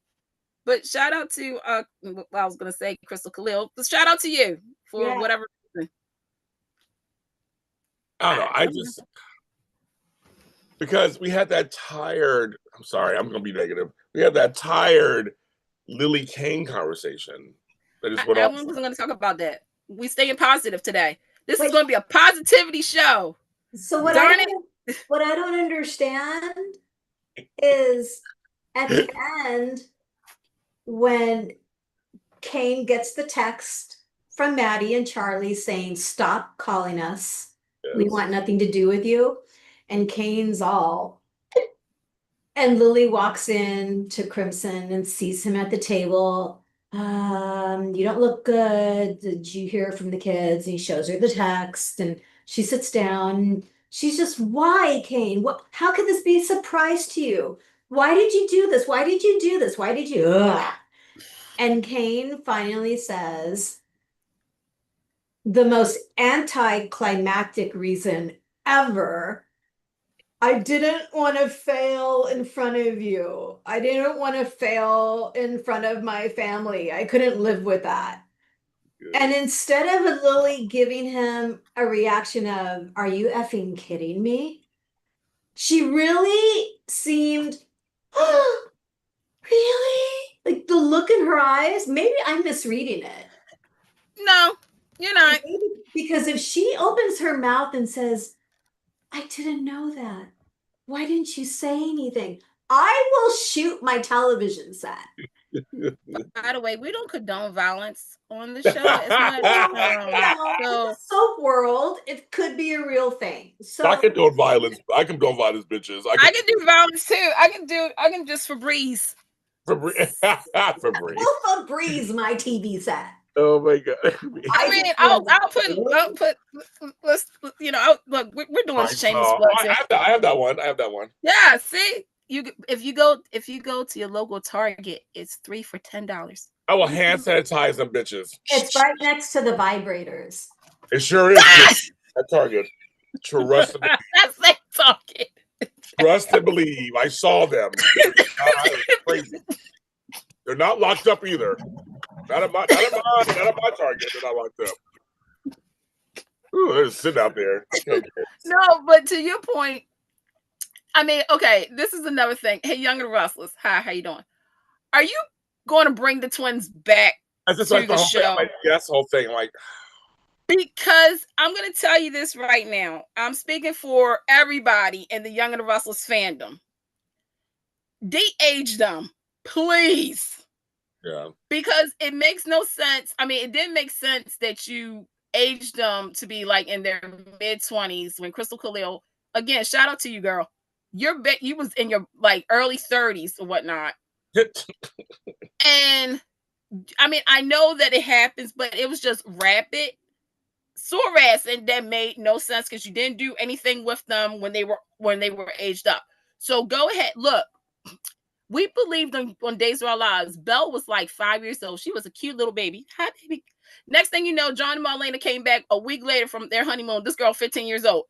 But shout out to I was gonna say Crystal Khalil, but shout out to you for whatever reason. I don't know. I just because we had that tired. I'm sorry, I'm gonna be negative. We had that tired Lily Kane conversation. That is what I wasn't going to talk about that. We staying positive today. This is going to be a positivity show. So what I don't understand is at the end when Kane gets the text from Maddie and Charlie saying, "Stop calling us. Yes. We want nothing to do with you." And Kane's all, and Lily walks in to Crimson and sees him at the table. You don't look good. Did you hear from the kids? And he shows her the text and she sits down. She's just, why, Kane? How could this be a surprise to you? Why did you do this? Why did you do this? Why did you? Ugh. And Kane finally says the most anticlimactic reason ever. I didn't want to fail in front of you. I didn't want to fail in front of my family. I couldn't live with that. Good. And instead of Lily giving him a reaction of, "Are you effing kidding me?" She really seemed, "Oh, really?" Like the look in her eyes, maybe I'm misreading it. No, you're not. Because if she opens her mouth and says, "I didn't know that. Why didn't you say anything?" I will shoot my television set. By the way, we don't condone violence on the show. It's not so, soap world, it could be a real thing. So I condone violence. I condone violence, bitches. I can do violence too. I can just Febreze. Febreze. We'll Febreze my TV set. Oh my God. I mean, I'll put. Let's look. We're doing shameless plugs. I have that one. Yeah. See, if you go to your local Target, it's 3 for $10. I will hand sanitize them bitches. It's right next to the vibrators. It sure is. At Target. Trust and believe. That's like Target. Trust and believe. I saw them. Crazy. They're not locked up either. Not at my Target. They're not locked up. Ooh, they're just sitting out there. No, but to your point, I mean, okay, this is another thing. Hey, Young and Restless. Hi, how you doing? Are you going to bring the twins back That's just to like the the whole thing. show. Like, yes, whole thing. Like, Because I'm going to tell you this right now. I'm speaking for everybody in the Young and the Restless fandom. De-age them, please. yeah. Because it makes no sense. I mean, it didn't make sense that you aged them to be like in their mid-20s when Crystal Khalil, again, shout out to you, girl. You was in your like early 30s or whatnot. And I mean, I know that it happens, but it was just rapid sore ass, and that made no sense because you didn't do anything with them when they were aged up. So go ahead, look. We believed on Days of Our Lives. Belle was like 5 years old. She was a cute little baby. Hi, baby. Next thing you know, John and Marlena came back a week later from their honeymoon. This girl, 15 years old.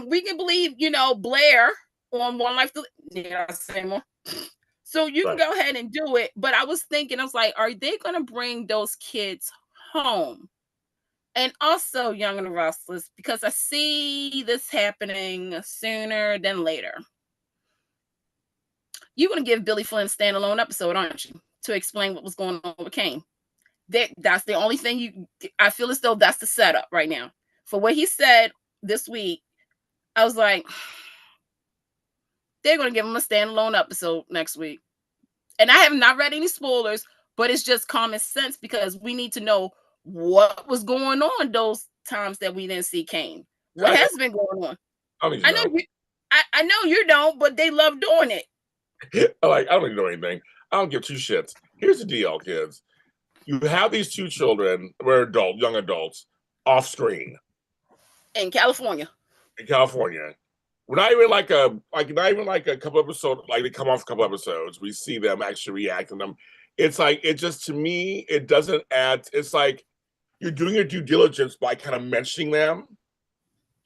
We can believe, Blair on One Life to Live. So you can go ahead and do it. But I was thinking, I was like, are they going to bring those kids home? And also Young and the Restless, because I see this happening sooner than later. You're going to give Billy Flynn a standalone episode, aren't you? To explain what was going on with Kane. That's the only thing I feel as though that's the setup right now. For what he said this week, I was like, they're going to give him a standalone episode next week. And I have not read any spoilers, but it's just common sense because we need to know what was going on those times that we didn't see Kane. What has been going on? I know you don't, but they love doing it. Like, I don't even know anything. I don't give two shits. Here's the deal, kids. You have these two children, we're young adults, off screen. In California. We're not even like a couple episodes, like they come off a couple episodes. We see them actually reacting them. It's like, it just, to me, it doesn't add, it's like you're doing your due diligence by kind of mentioning them.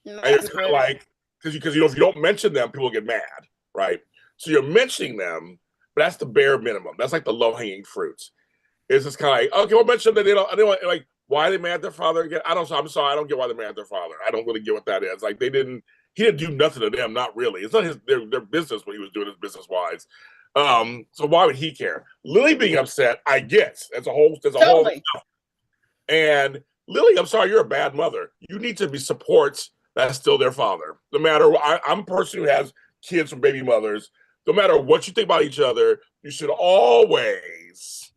It's kind of like, because if you don't mention them, people get mad, right? So you're mentioning them, but that's the bare minimum. That's like the low-hanging fruits. It's just kind of like, okay, we'll mention that they don't like, why are they mad at their father again? I'm sorry, I don't get why they're mad at their father. I don't really get what that is. Like, he didn't do nothing to them, not really. It's not their business when he was doing his business-wise. So why would he care? Lily being upset, I guess. There's a whole and Lily, I'm sorry, you're a bad mother. You need to be supports that's still their father. No matter I'm a person who has kids from baby mothers. No matter what you think about each other, you should always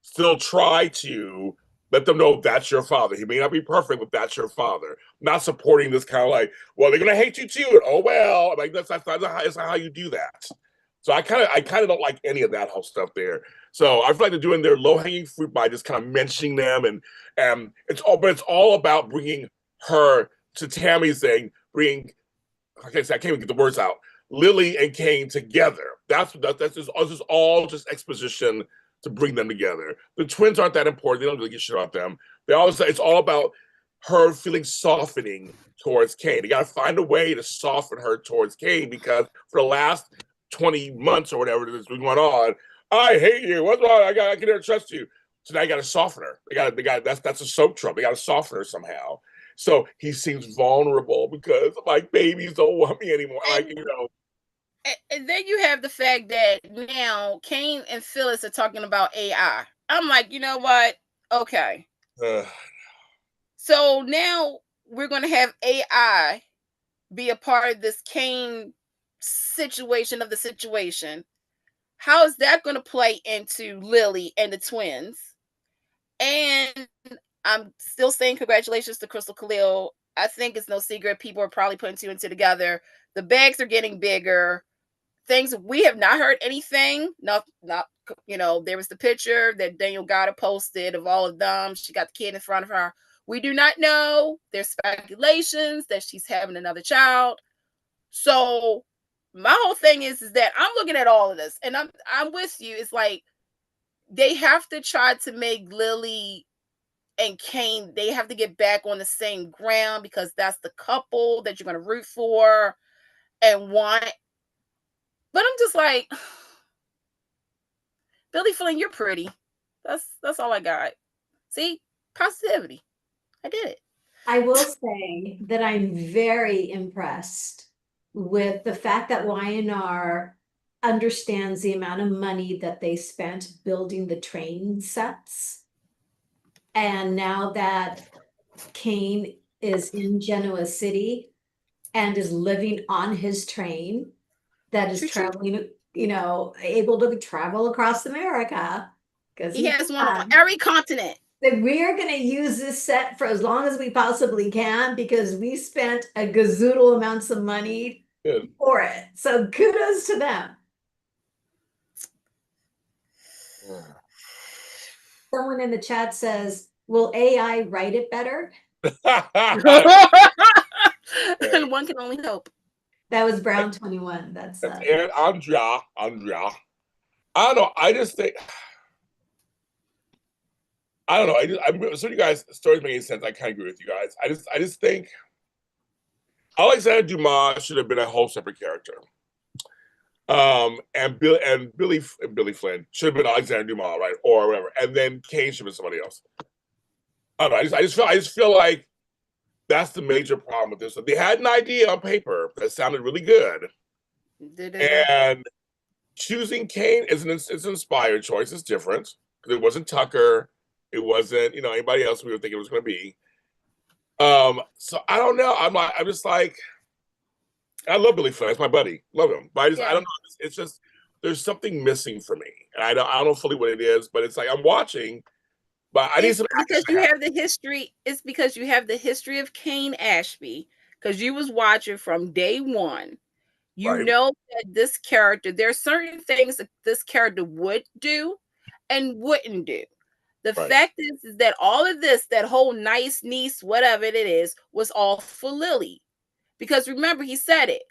still try to let them know that's your father. He may not be perfect, but that's your father. Not supporting this kind of like, well, they're gonna hate you too. And, oh well, like that's not how you do that. So I kind of don't like any of that whole stuff there. So I feel like they're doing their low hanging fruit by just kind of mentioning them, and it's all about bringing her to Tami's thing, I can't even get the words out. Lily and Kane together. That's just all just exposition to bring them together. The twins aren't that important. They don't really get shit about them. They always say it's all about her feeling softening towards Kane. They got to find a way to soften her towards Kane because for the last 20 months or whatever that's been going on, I hate you. What's wrong? I can never trust you. So now you got to soften her. They got that's a soap trouble. They got to soften her somehow. So he seems vulnerable because like babies don't want me anymore. And then you have the fact that now Kane and Phyllis are talking about AI. I'm like, you know what? Okay. So now we're going to have AI be a part of this Kane situation of the situation. How is that going to play into Lily and the twins? And I'm still saying congratulations to Crystal Khalil. I think it's no secret. People are probably putting two and two together. The bags are getting bigger. Things we have not heard anything. Not there was the picture that Daniel Gotta posted of all of them. She got the kid in front of her. We do not know. There's speculations that she's having another child. So my whole thing is that I'm looking at all of this and I'm with you. It's like they have to try to make Lily and Kane, they have to get back on the same ground because that's the couple that you're going to root for and want. But I'm just like, Billy Flynn, you're pretty. That's all I got. See, positivity. I did it. I will say that I'm very impressed with the fact that Y&R understands the amount of money that they spent building the train sets And now that Kane is in Genoa City and is living on his train that is traveling, able to travel across America because he has one on every continent. That we're going to use this set for as long as we possibly can because we spent a gazoodle amounts of money for it. So kudos to them. Someone in the chat says, will AI write it better? And one can only hope. That was Brown 21. That's and Andrea. I don't know. I just think I don't know. So you guys stories making sense. I kind of agree with you guys. I just think Alexander Dumas should have been a whole separate character. And Billy Flynn should have been Alexander Dumas, right, or whatever. And then Kane should have been somebody else. I don't know. I just feel like that's the major problem with this. They had an idea on paper that sounded really good, and choosing Kane is an inspired choice. It's different because it wasn't Tucker, it wasn't anybody else we were thinking it was going to be. So I don't know. I'm just like, I love Billy Flynn. That's my buddy. Love him, but I don't know. It's just there's something missing for me, and I don't know fully what it is. But it's like I'm watching. But I need some because you have the history. It's because you have the history of Kane Ashby, because you was watching from day one. You know that this character, there are certain things that this character would do and wouldn't do. The fact is that all of this, that whole nice niece, whatever it is, was all for Lily. Because remember, he said it.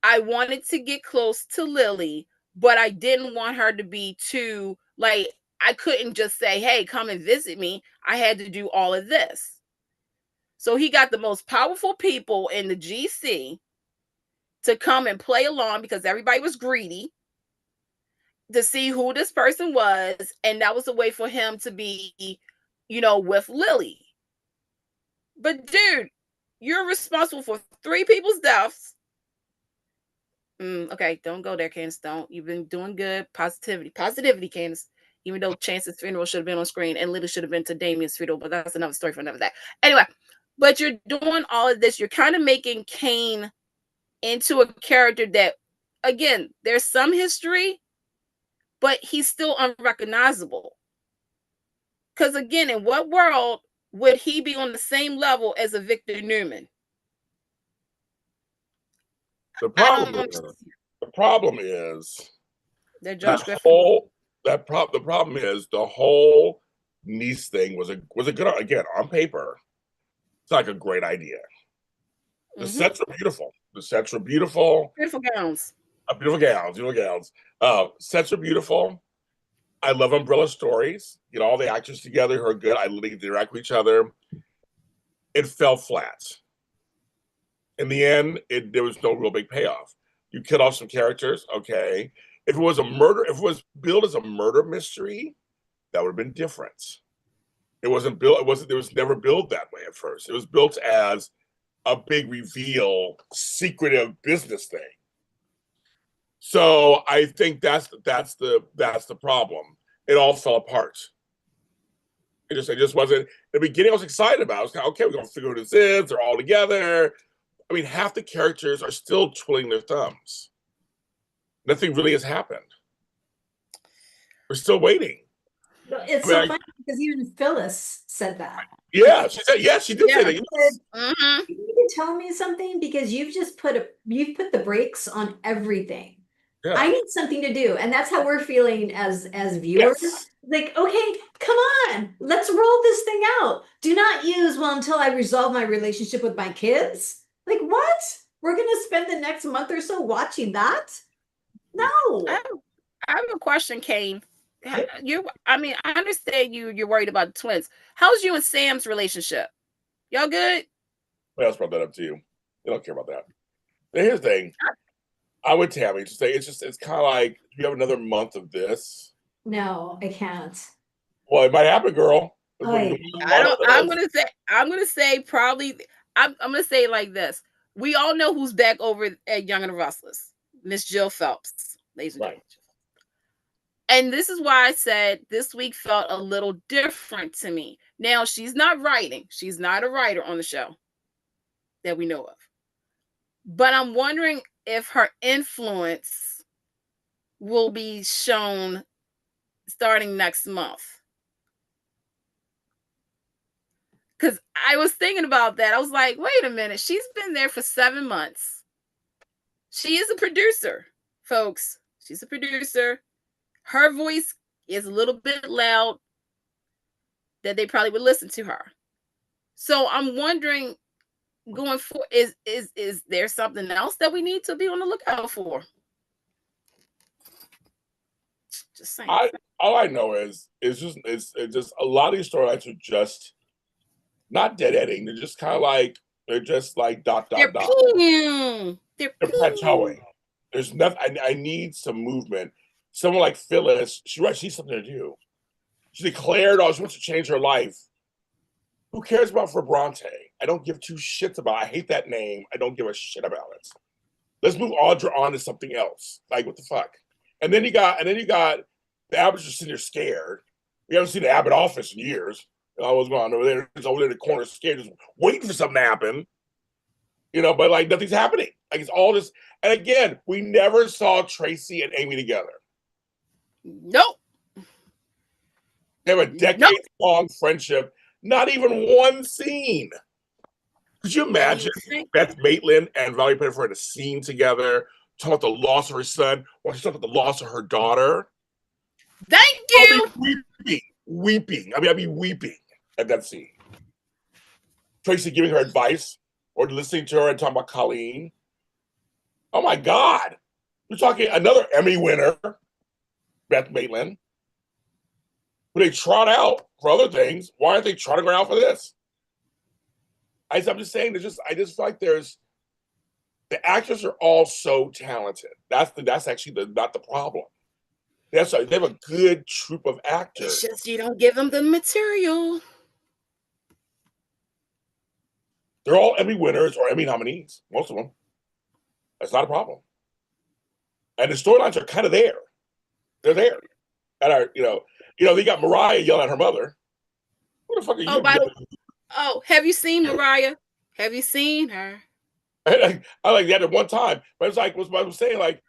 I wanted to get close to Lily, but I didn't want her to be too, like, I couldn't just say, hey, come and visit me. I had to do all of this. So he got the most powerful people in the GC to come and play along because everybody was greedy to see who this person was. And that was a way for him to be, with Lily. But dude, you're responsible for 3 people's deaths. Okay, don't go there, Candice. Don't. You've been doing good. Positivity, Candice. Even though Chance's funeral should have been on screen and Lily should have been to Damien's funeral, but that's another story for another day. Anyway, but you're doing all of this. You're kind of making Kane into a character that, again, there's some history, but he's still unrecognizable. Because again, in what world would he be on the same level as a Victor Newman? The problem is that Josh the problem is the whole niece thing was a good, again, on paper. It's like a great idea. The sets were beautiful. Beautiful gowns. Beautiful gowns. Sets are beautiful. I love Umbrella stories. All the actors together who are good. I literally interact with each other. It fell flat. In the end, there was no real big payoff. You cut off some characters, okay. If it was billed as a murder mystery, that would have been different. It wasn't built. It was never billed that way at first. It was built as a big reveal, secretive business thing. So I think that's the problem. It all fell apart. It just wasn't. In the beginning, I was excited about it. I was kind of, okay, we're gonna figure out who this is. They're all together. I mean, half the characters are still twiddling their thumbs. Nothing really has happened. We're still waiting. It's so funny because even Phyllis said that. Yeah, she said. Yeah, she did say that. You need to tell me something because you've put the brakes on everything. Yeah. I need something to do, and that's how we're feeling as viewers. Yes. Like, okay, come on, let's roll this thing out. Do not use until I resolve my relationship with my kids. Like, what? We're gonna spend the next month or so watching that? No. I have a question, Kane. I understand you're worried about the twins. How's you and Sam's relationship? Y'all good? Well, else brought that up to you. They don't care about that. Here's the thing. I would Tami to say it's kind of like, do you have another month of this? No, I can't. Well, it might happen, girl. I'm gonna say probably. I'm gonna say it like this. We all know who's back over at Young and the Restless. Miss Jill Phelps, ladies and gentlemen. And this is why I said this week felt a little different to me. Now, she's not writing. She's not a writer on the show that we know of. But I'm wondering if her influence will be shown starting next month. Because I was thinking about that. I was like, wait a minute. She's been there for 7 months. She is a producer, folks. She's a producer. Her voice is a little bit loud that they probably would listen to her. So I'm wondering, going forward, is there something else that we need to be on the lookout for? Just saying. All I know is it's just a lot of these storylines are just not dead ending. They're just kind of like dot. They're plateauing. There's nothing. I need some movement. Someone like Phyllis, she needs something to do. She declared, she wants to change her life. Who cares about Bronte? I don't give two shits about. I hate that name. I don't give a shit about it. Let's move Audra on to something else. Like, what the fuck? And then you got the Abbott's just sitting there scared. We haven't seen the Abbott office in years. What's going on over there? It's over there in the corner, scared, just waiting for something to happen. But like nothing's happening. Like it's all just. And again, we never saw Tracy and Amy together. Nope. They have a decades-long friendship. Not even one scene. Could you imagine Beth Maitland and Valerie Pettiford in a scene together, talking about the loss of her son, while she's talking about the loss of her daughter? Thank you. I'd be weeping. I'd be weeping at that scene. Tracy giving her advice or listening to her and talking about Colleen. Oh my God. We're talking another Emmy winner, Beth Maitland, who they trot out for other things. Why aren't they trotting her out for this? I'm just saying, I just feel like the actors are all so talented. That's actually not the problem. They have a good troupe of actors. It's just you don't give them the material. They're all Emmy winners or Emmy nominees, most of them. That's not a problem. And the storylines are kind of there. They're there. And they got Mariah yelling at her mother. Who the fuck are you? Have you seen Mariah? Have you seen her? I like that at one time. But it's like, what I was saying, like,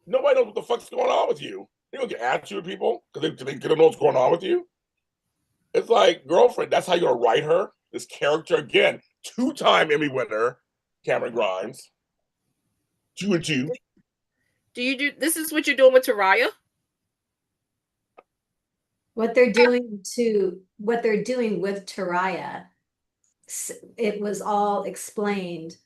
nobody knows what the fuck's going on with you. You don't get attitude with people because they don't know what's going on with you. It's like, girlfriend, that's how you're going to write her? This character, again, 2-time Emmy winner, Cameron Grimes. 2 and 2. This is what you're doing with Taraya? What they're doing with Taraya, it was all explained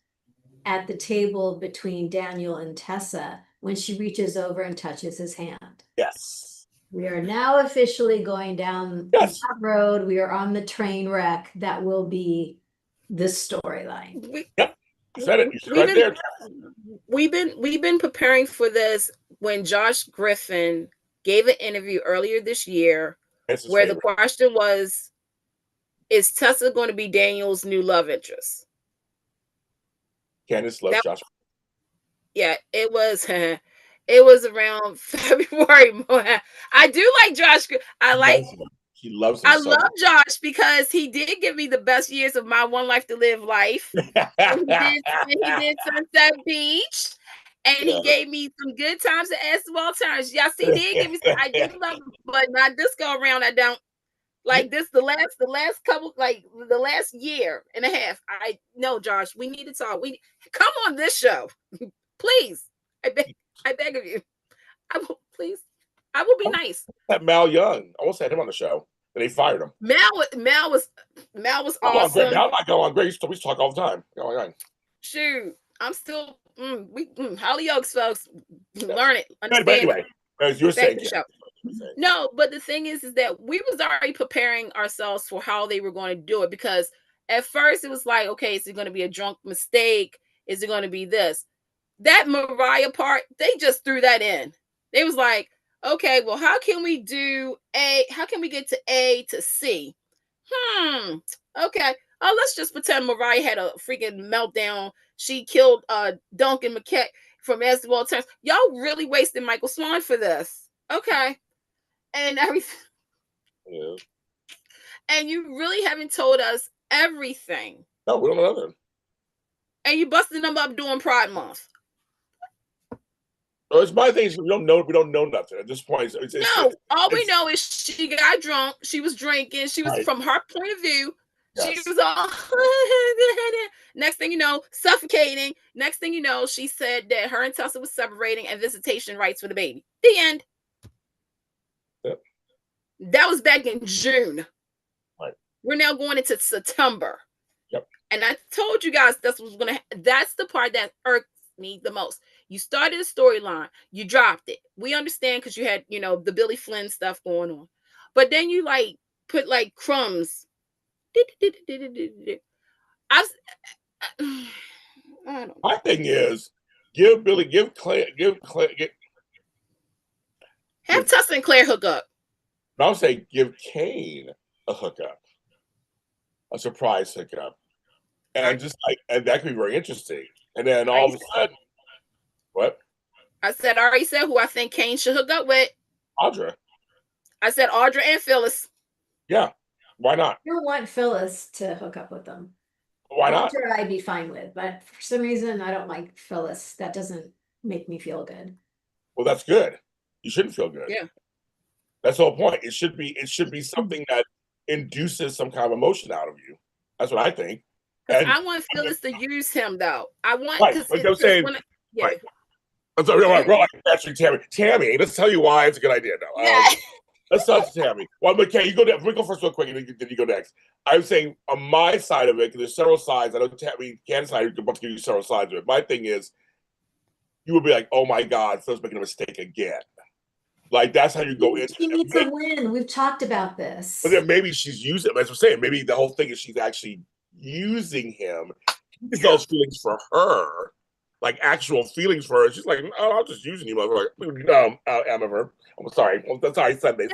at the table between Daniel and Tessa when she reaches over and touches his hand. Yes. We are now officially going down that road. We are on the train wreck that will be this storyline. Yep. You said it. You said right there. We've been preparing for this when Josh Griffin gave an interview earlier this year where the question was, is Tessa going to be Daniel's new love interest? Candice loves Josh. Yeah, it was around February. I do like Josh. She loves him. I love Josh because he did give me the best years of my One Life to Live life. and he did Sunset Beach. And he gave me some good times at Aswell Turns. Yes, he did give me some. I do love him, but not this go around. I don't like this. The last couple, like the last year and a half. I know, Josh. We need to talk. We come on this show, please. I beg of you. Please. I will be nice. That Mal Young. I almost had him on the show, but they fired him. Mal was awesome. Mal not going on great. We talk all the time. Going on. Shoot, I'm still. Hollyoaks, folks, learn it. Understand but anyway, as you were saying, no, but the thing is that we was already preparing ourselves for how they were going to do it, because at first it was like, okay, is it going to be a drunk mistake? Is it going to be this? That Mariah part, they just threw that in. They was like, okay, well, how can we do A? How can we get to A to C? Okay. Oh, let's just pretend Mariah had a freaking meltdown. She killed Duncan McKay from Aswell Turns. Y'all really wasted Michael Swan for this. Okay. and everything. Yeah. And you really haven't told us everything. No, we don't know nothing. And you busting them up during Pride Month. Well, it's my thing. We don't know nothing at this point. No, all we know is she got drunk. She was drinking. She was, right. From her point of view, Yes. she was all. Next thing you know, suffocating. Next thing you know, she said that her and Tessa was separating and visitation rights for the baby. The end. Yep. That was back in June. Right. We're now going into September. Yep. And I told you guys that's what's gonna. That's the part that irks me the most. You started a storyline, you dropped it. We understand because you had, the Billy Flynn stuff going on, but then you put crumbs. I don't know. My thing is, give Claire, have Tessa and Claire hook up. I'll say give Kane a hookup, a surprise hookup, and and that could be very interesting. And then all of a sudden, what? I already said who I think Kane should hook up with. Audra. I said Audra and Phyllis. Yeah, why not? I don't want Phyllis to hook up with them. Why not? Audra I'd be fine with, but for some reason I don't like Phyllis. That doesn't make me feel good. Well, that's good. You shouldn't feel good. Yeah. That's the whole point. It should be something that induces some kind of emotion out of you. That's what I think. And I want Phyllis to use him though. I want like I'm saying. Yeah. Right. I'm sorry, we're like actually Tami, let's tell you why it's a good idea now. Yeah. Let's talk to Tami. Well, okay, you go next. We go first real quick, and then you go next. I'm saying on my side of it, because there's several sides. I know Tami, Candice, I can both give you several sides of it. My thing is, you would be like, "Oh my God, Phil's making a mistake again." Like that's how you go into. She needs a win. We've talked about this. But then maybe she's using. As I'm saying, maybe the whole thing is she's actually using him. Use those feelings for her. Like actual feelings for her. She's like, oh, I'm just using you. Amber. I'm sorry. Sunday. Sorry.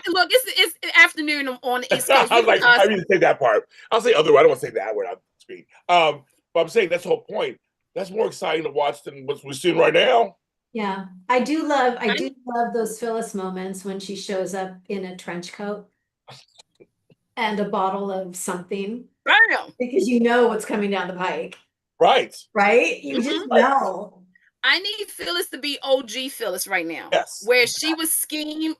Look, it's afternoon on the East Coast. I was like, I need to say that part. I'll say other. I don't want to say that word on screen. But I'm saying that's the whole point. That's more exciting to watch than what we're seeing right now. Yeah, I do love those Phyllis moments when she shows up in a trench coat and a bottle of something. Bam! Because you know what's coming down the pike. Right. Right? You just know. I need Phyllis to be OG Phyllis right now. Yes. Where she was scheme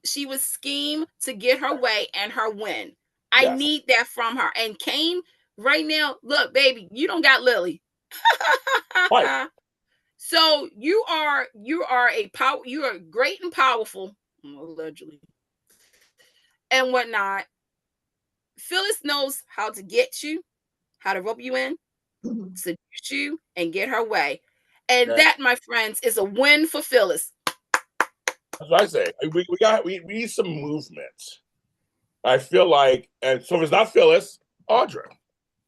to get her way and her win. I need that from her. And Kane, right now, look, baby, you don't got Lily. Right. So you are great and powerful, allegedly, and whatnot. Phyllis knows how to get you, how to rope you in, seduce you, and get her way. And that, my friends, is a win for Phyllis. That's what I say. We need some movement. I feel like, and so if it's not Phyllis, Audra.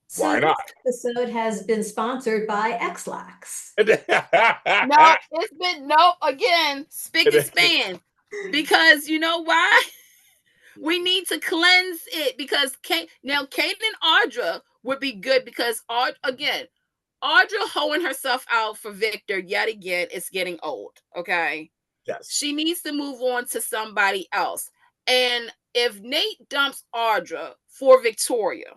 So why not? This episode has been sponsored by X-Lax. No, it's been again, spick and span. Because you know why? We need to cleanse it because Kane and Audra would be good because Audra hoeing herself out for Victor yet again is getting old. Okay. Yes. She needs to move on to somebody else. And if Nate dumps Audra for Victoria,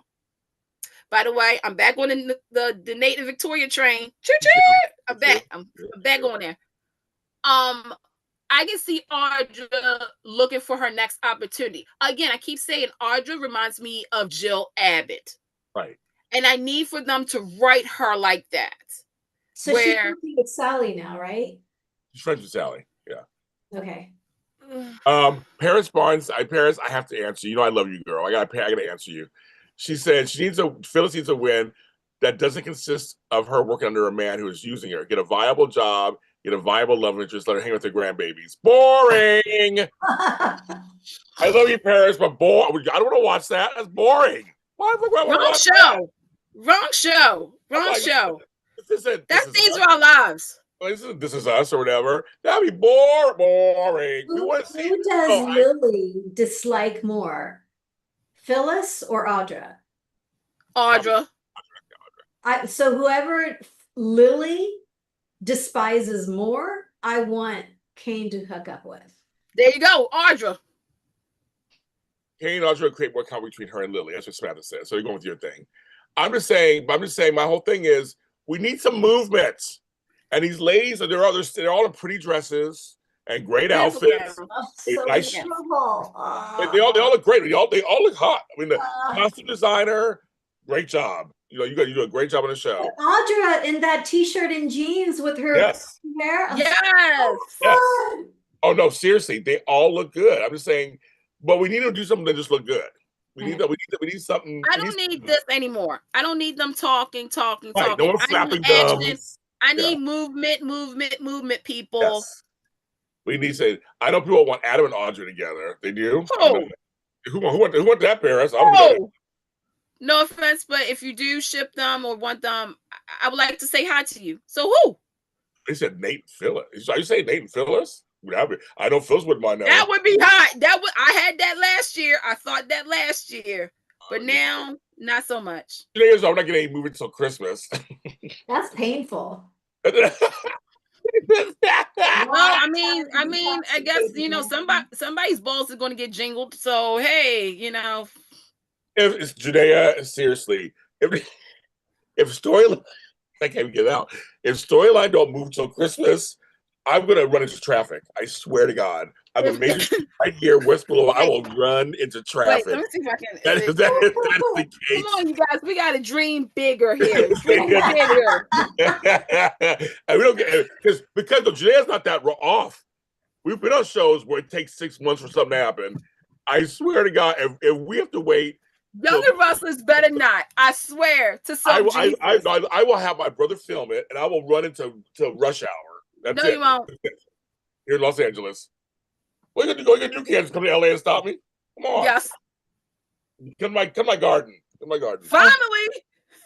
by the way, I'm back on the Nate and Victoria train. I'm back. I'm back on there. I can see Audra looking for her next opportunity. Again, I keep saying Audra reminds me of Jill Abbott. Right. And I need for them to write her like that. So she's working with Sally now, right? She's friends with Sally. Yeah. Okay. Paris Barnes, I have to answer. You know I love you, girl. I gotta answer you. She said Phyllis needs a win that doesn't consist of her working under a man who is using her. Get a viable job, get a viable love interest, let her hang with her grandbabies. Boring. I love you, Paris, but I don't want to watch that. That's boring. Wrong show. Wrong show. Wrong show. That's These Are Our Lives. This Is Us or whatever. That'd be boring. Who does Lily dislike more? Phyllis or Audra? Audra. So whoever Lily despises more, I want Kane to hook up with. There you go, Audra. Kane and Audra will create more comedy between her and Lily. That's what Samantha said. So you're going with your thing. I'm just saying. My whole thing is we need some movement. And these ladies, they're all in pretty dresses and great outfits. So Nice. they all look great. They all look hot. I mean, the costume designer, great job. You do a great job on the show. Audra in that t-shirt and jeans with her hair. Yes. Oh no, seriously, they all look good. I'm just saying, but we need to do something that just look good. We need something. I don't need this anymore. I don't need them talking. Right, no more flapping gums. I need movement, people. Yes. We need to say, I know people want Adam and Audra together. They do. Who want that pair? No offense, but if you do ship them or want them, I would like to say hi to you. So who? They said Nate and Phyllis. Are you saying Nate and Phyllis? I know Phyllis wouldn't mind that. That would be hot. I had that last year. I thought that last year, but now not so much. Today is I'm not getting any movie until Christmas. That's painful. Well, I mean, I guess somebody's balls are going to get jingled. So hey, if it's Judea, seriously, if storyline, I can't get out. If storyline don't move till Christmas, I'm gonna run into traffic. I swear to God, I'm a major right here, West Below. I will run into traffic. Wait, let me see if I can. That is the case. Come on, you guys, we got to dream bigger here. Dream bigger. And we don't get because the Judea's not that off. We've been on shows where it takes 6 months for something to happen. I swear to God, if we have to wait. Younger Rustlers better not. I swear to some Jesus. I will have my brother film it, and I will run into rush hour. That's no, it. You won't. Here in Los Angeles. What are you gonna do? You can't come to LA and stop me. Come on. Yes. Come to my garden. Finally.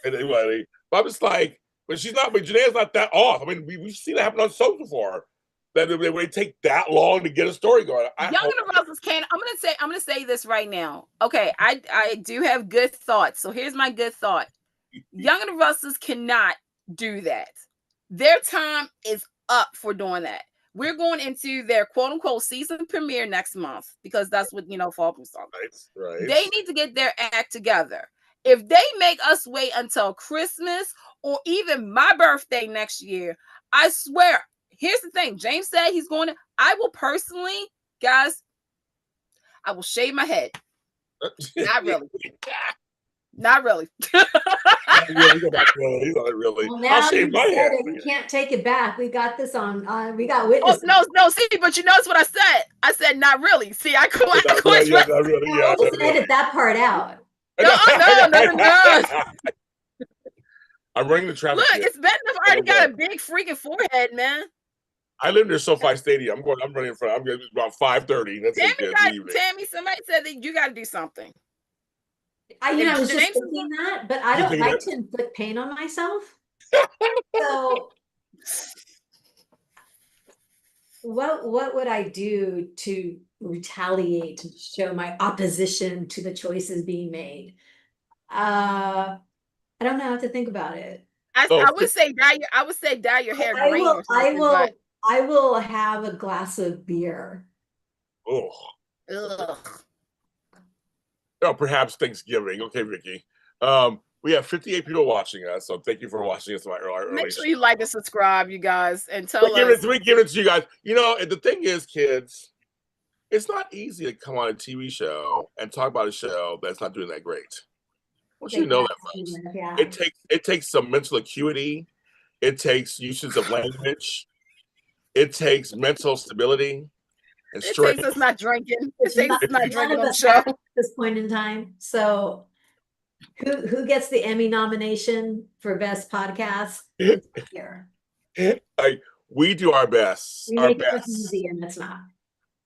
Anyway, but I'm just like, but Janae's not that off. I mean, we've seen it happen on shows before. That they take that long to get a story going. Younger Rustlers can't. I'm gonna say this right now. Okay, I do have good thoughts. So here's my good thought. Younger Rustlers cannot do that. Their time is up for doing that. We're going into their quote unquote season premiere next month because that's what fall from song. Right. They need to get their act together. If they make us wait until Christmas or even my birthday next year, I swear. Here's the thing. James said he's going to. I will personally, guys. I will shave my head. Not really. Not really. Not really. Well, now I'll shave my head. We can't take it back. We got this on. We got witnesses. Oh, no. See, but you notice what I said. I said not really. See, I quit. We'll just edit that part out. No. I'm running the traffic. Look, it's better if I already got a big freaking forehead, man. I live near SoFi Stadium. I'm running in front. I'm going about 5:30. That's Tammy, somebody said that you got to do something. I was just thinking that, but I don't like to inflict pain on myself. So, what would I do to retaliate, to show my opposition to the choices being made? I don't know how to think about it. I would say dye your hair green. I will have a glass of beer. Ugh. Oh, perhaps Thanksgiving. Okay, Vicky. We have 58 people watching us, so thank you for watching us. Make sure you like and subscribe, you guys, and tell us. We give it to you guys. And the thing is, kids, it's not easy to come on a TV show and talk about a show that's not doing that great. Once you know that, folks, it takes some mental acuity. It takes usage of language. It takes mental stability. It takes us not drinking. It takes us not drinking on the show at this point in time. So, who gets the Emmy nomination for best podcast? Here, we do our best. We make it easy, and it's not.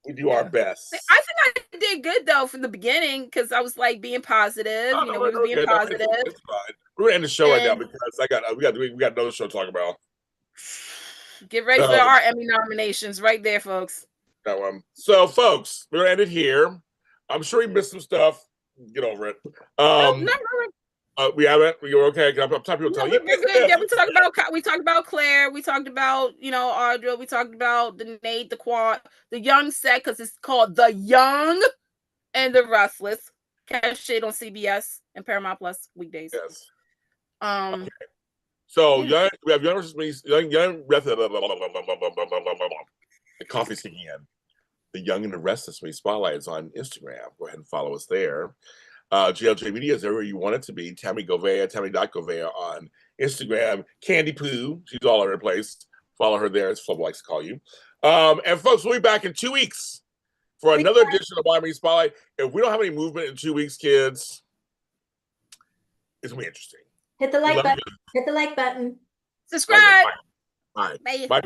We do our best. I think I did good though from the beginning because I was like being positive. We were being positive. It's fine. We're gonna end the show right now because we got another show to talk about. Get ready for our Emmy nominations right there, folks. That one. So, folks, we're gonna end it here. I'm sure we missed some stuff. Get over it. We haven't. You're okay. I'm tired of people telling you. Yeah, we talked about Claire. We talked about Audra. We talked about the Nate, the Quad, the Young set because it's called the Young and The Restless. Catch it on CBS and Paramount Plus weekdays. Yes. Okay. So we have Young versus Me. The coffee's kicking in. The Young and the Restless Me Spotlight is on Instagram. Go ahead and follow us there. GLJ Media is everywhere you want it to be. Tami Govea, Tami.Govea on Instagram. Candy Poo, she's all over the place. Follow her there, as Flub likes to call you. And folks, we'll be back in 2 weeks for another edition of Miami Spotlight. If we don't have any movement in 2 weeks, kids, it's gonna be interesting. Hit the like button. Hit the like button. Subscribe. Bye. Bye. Bye.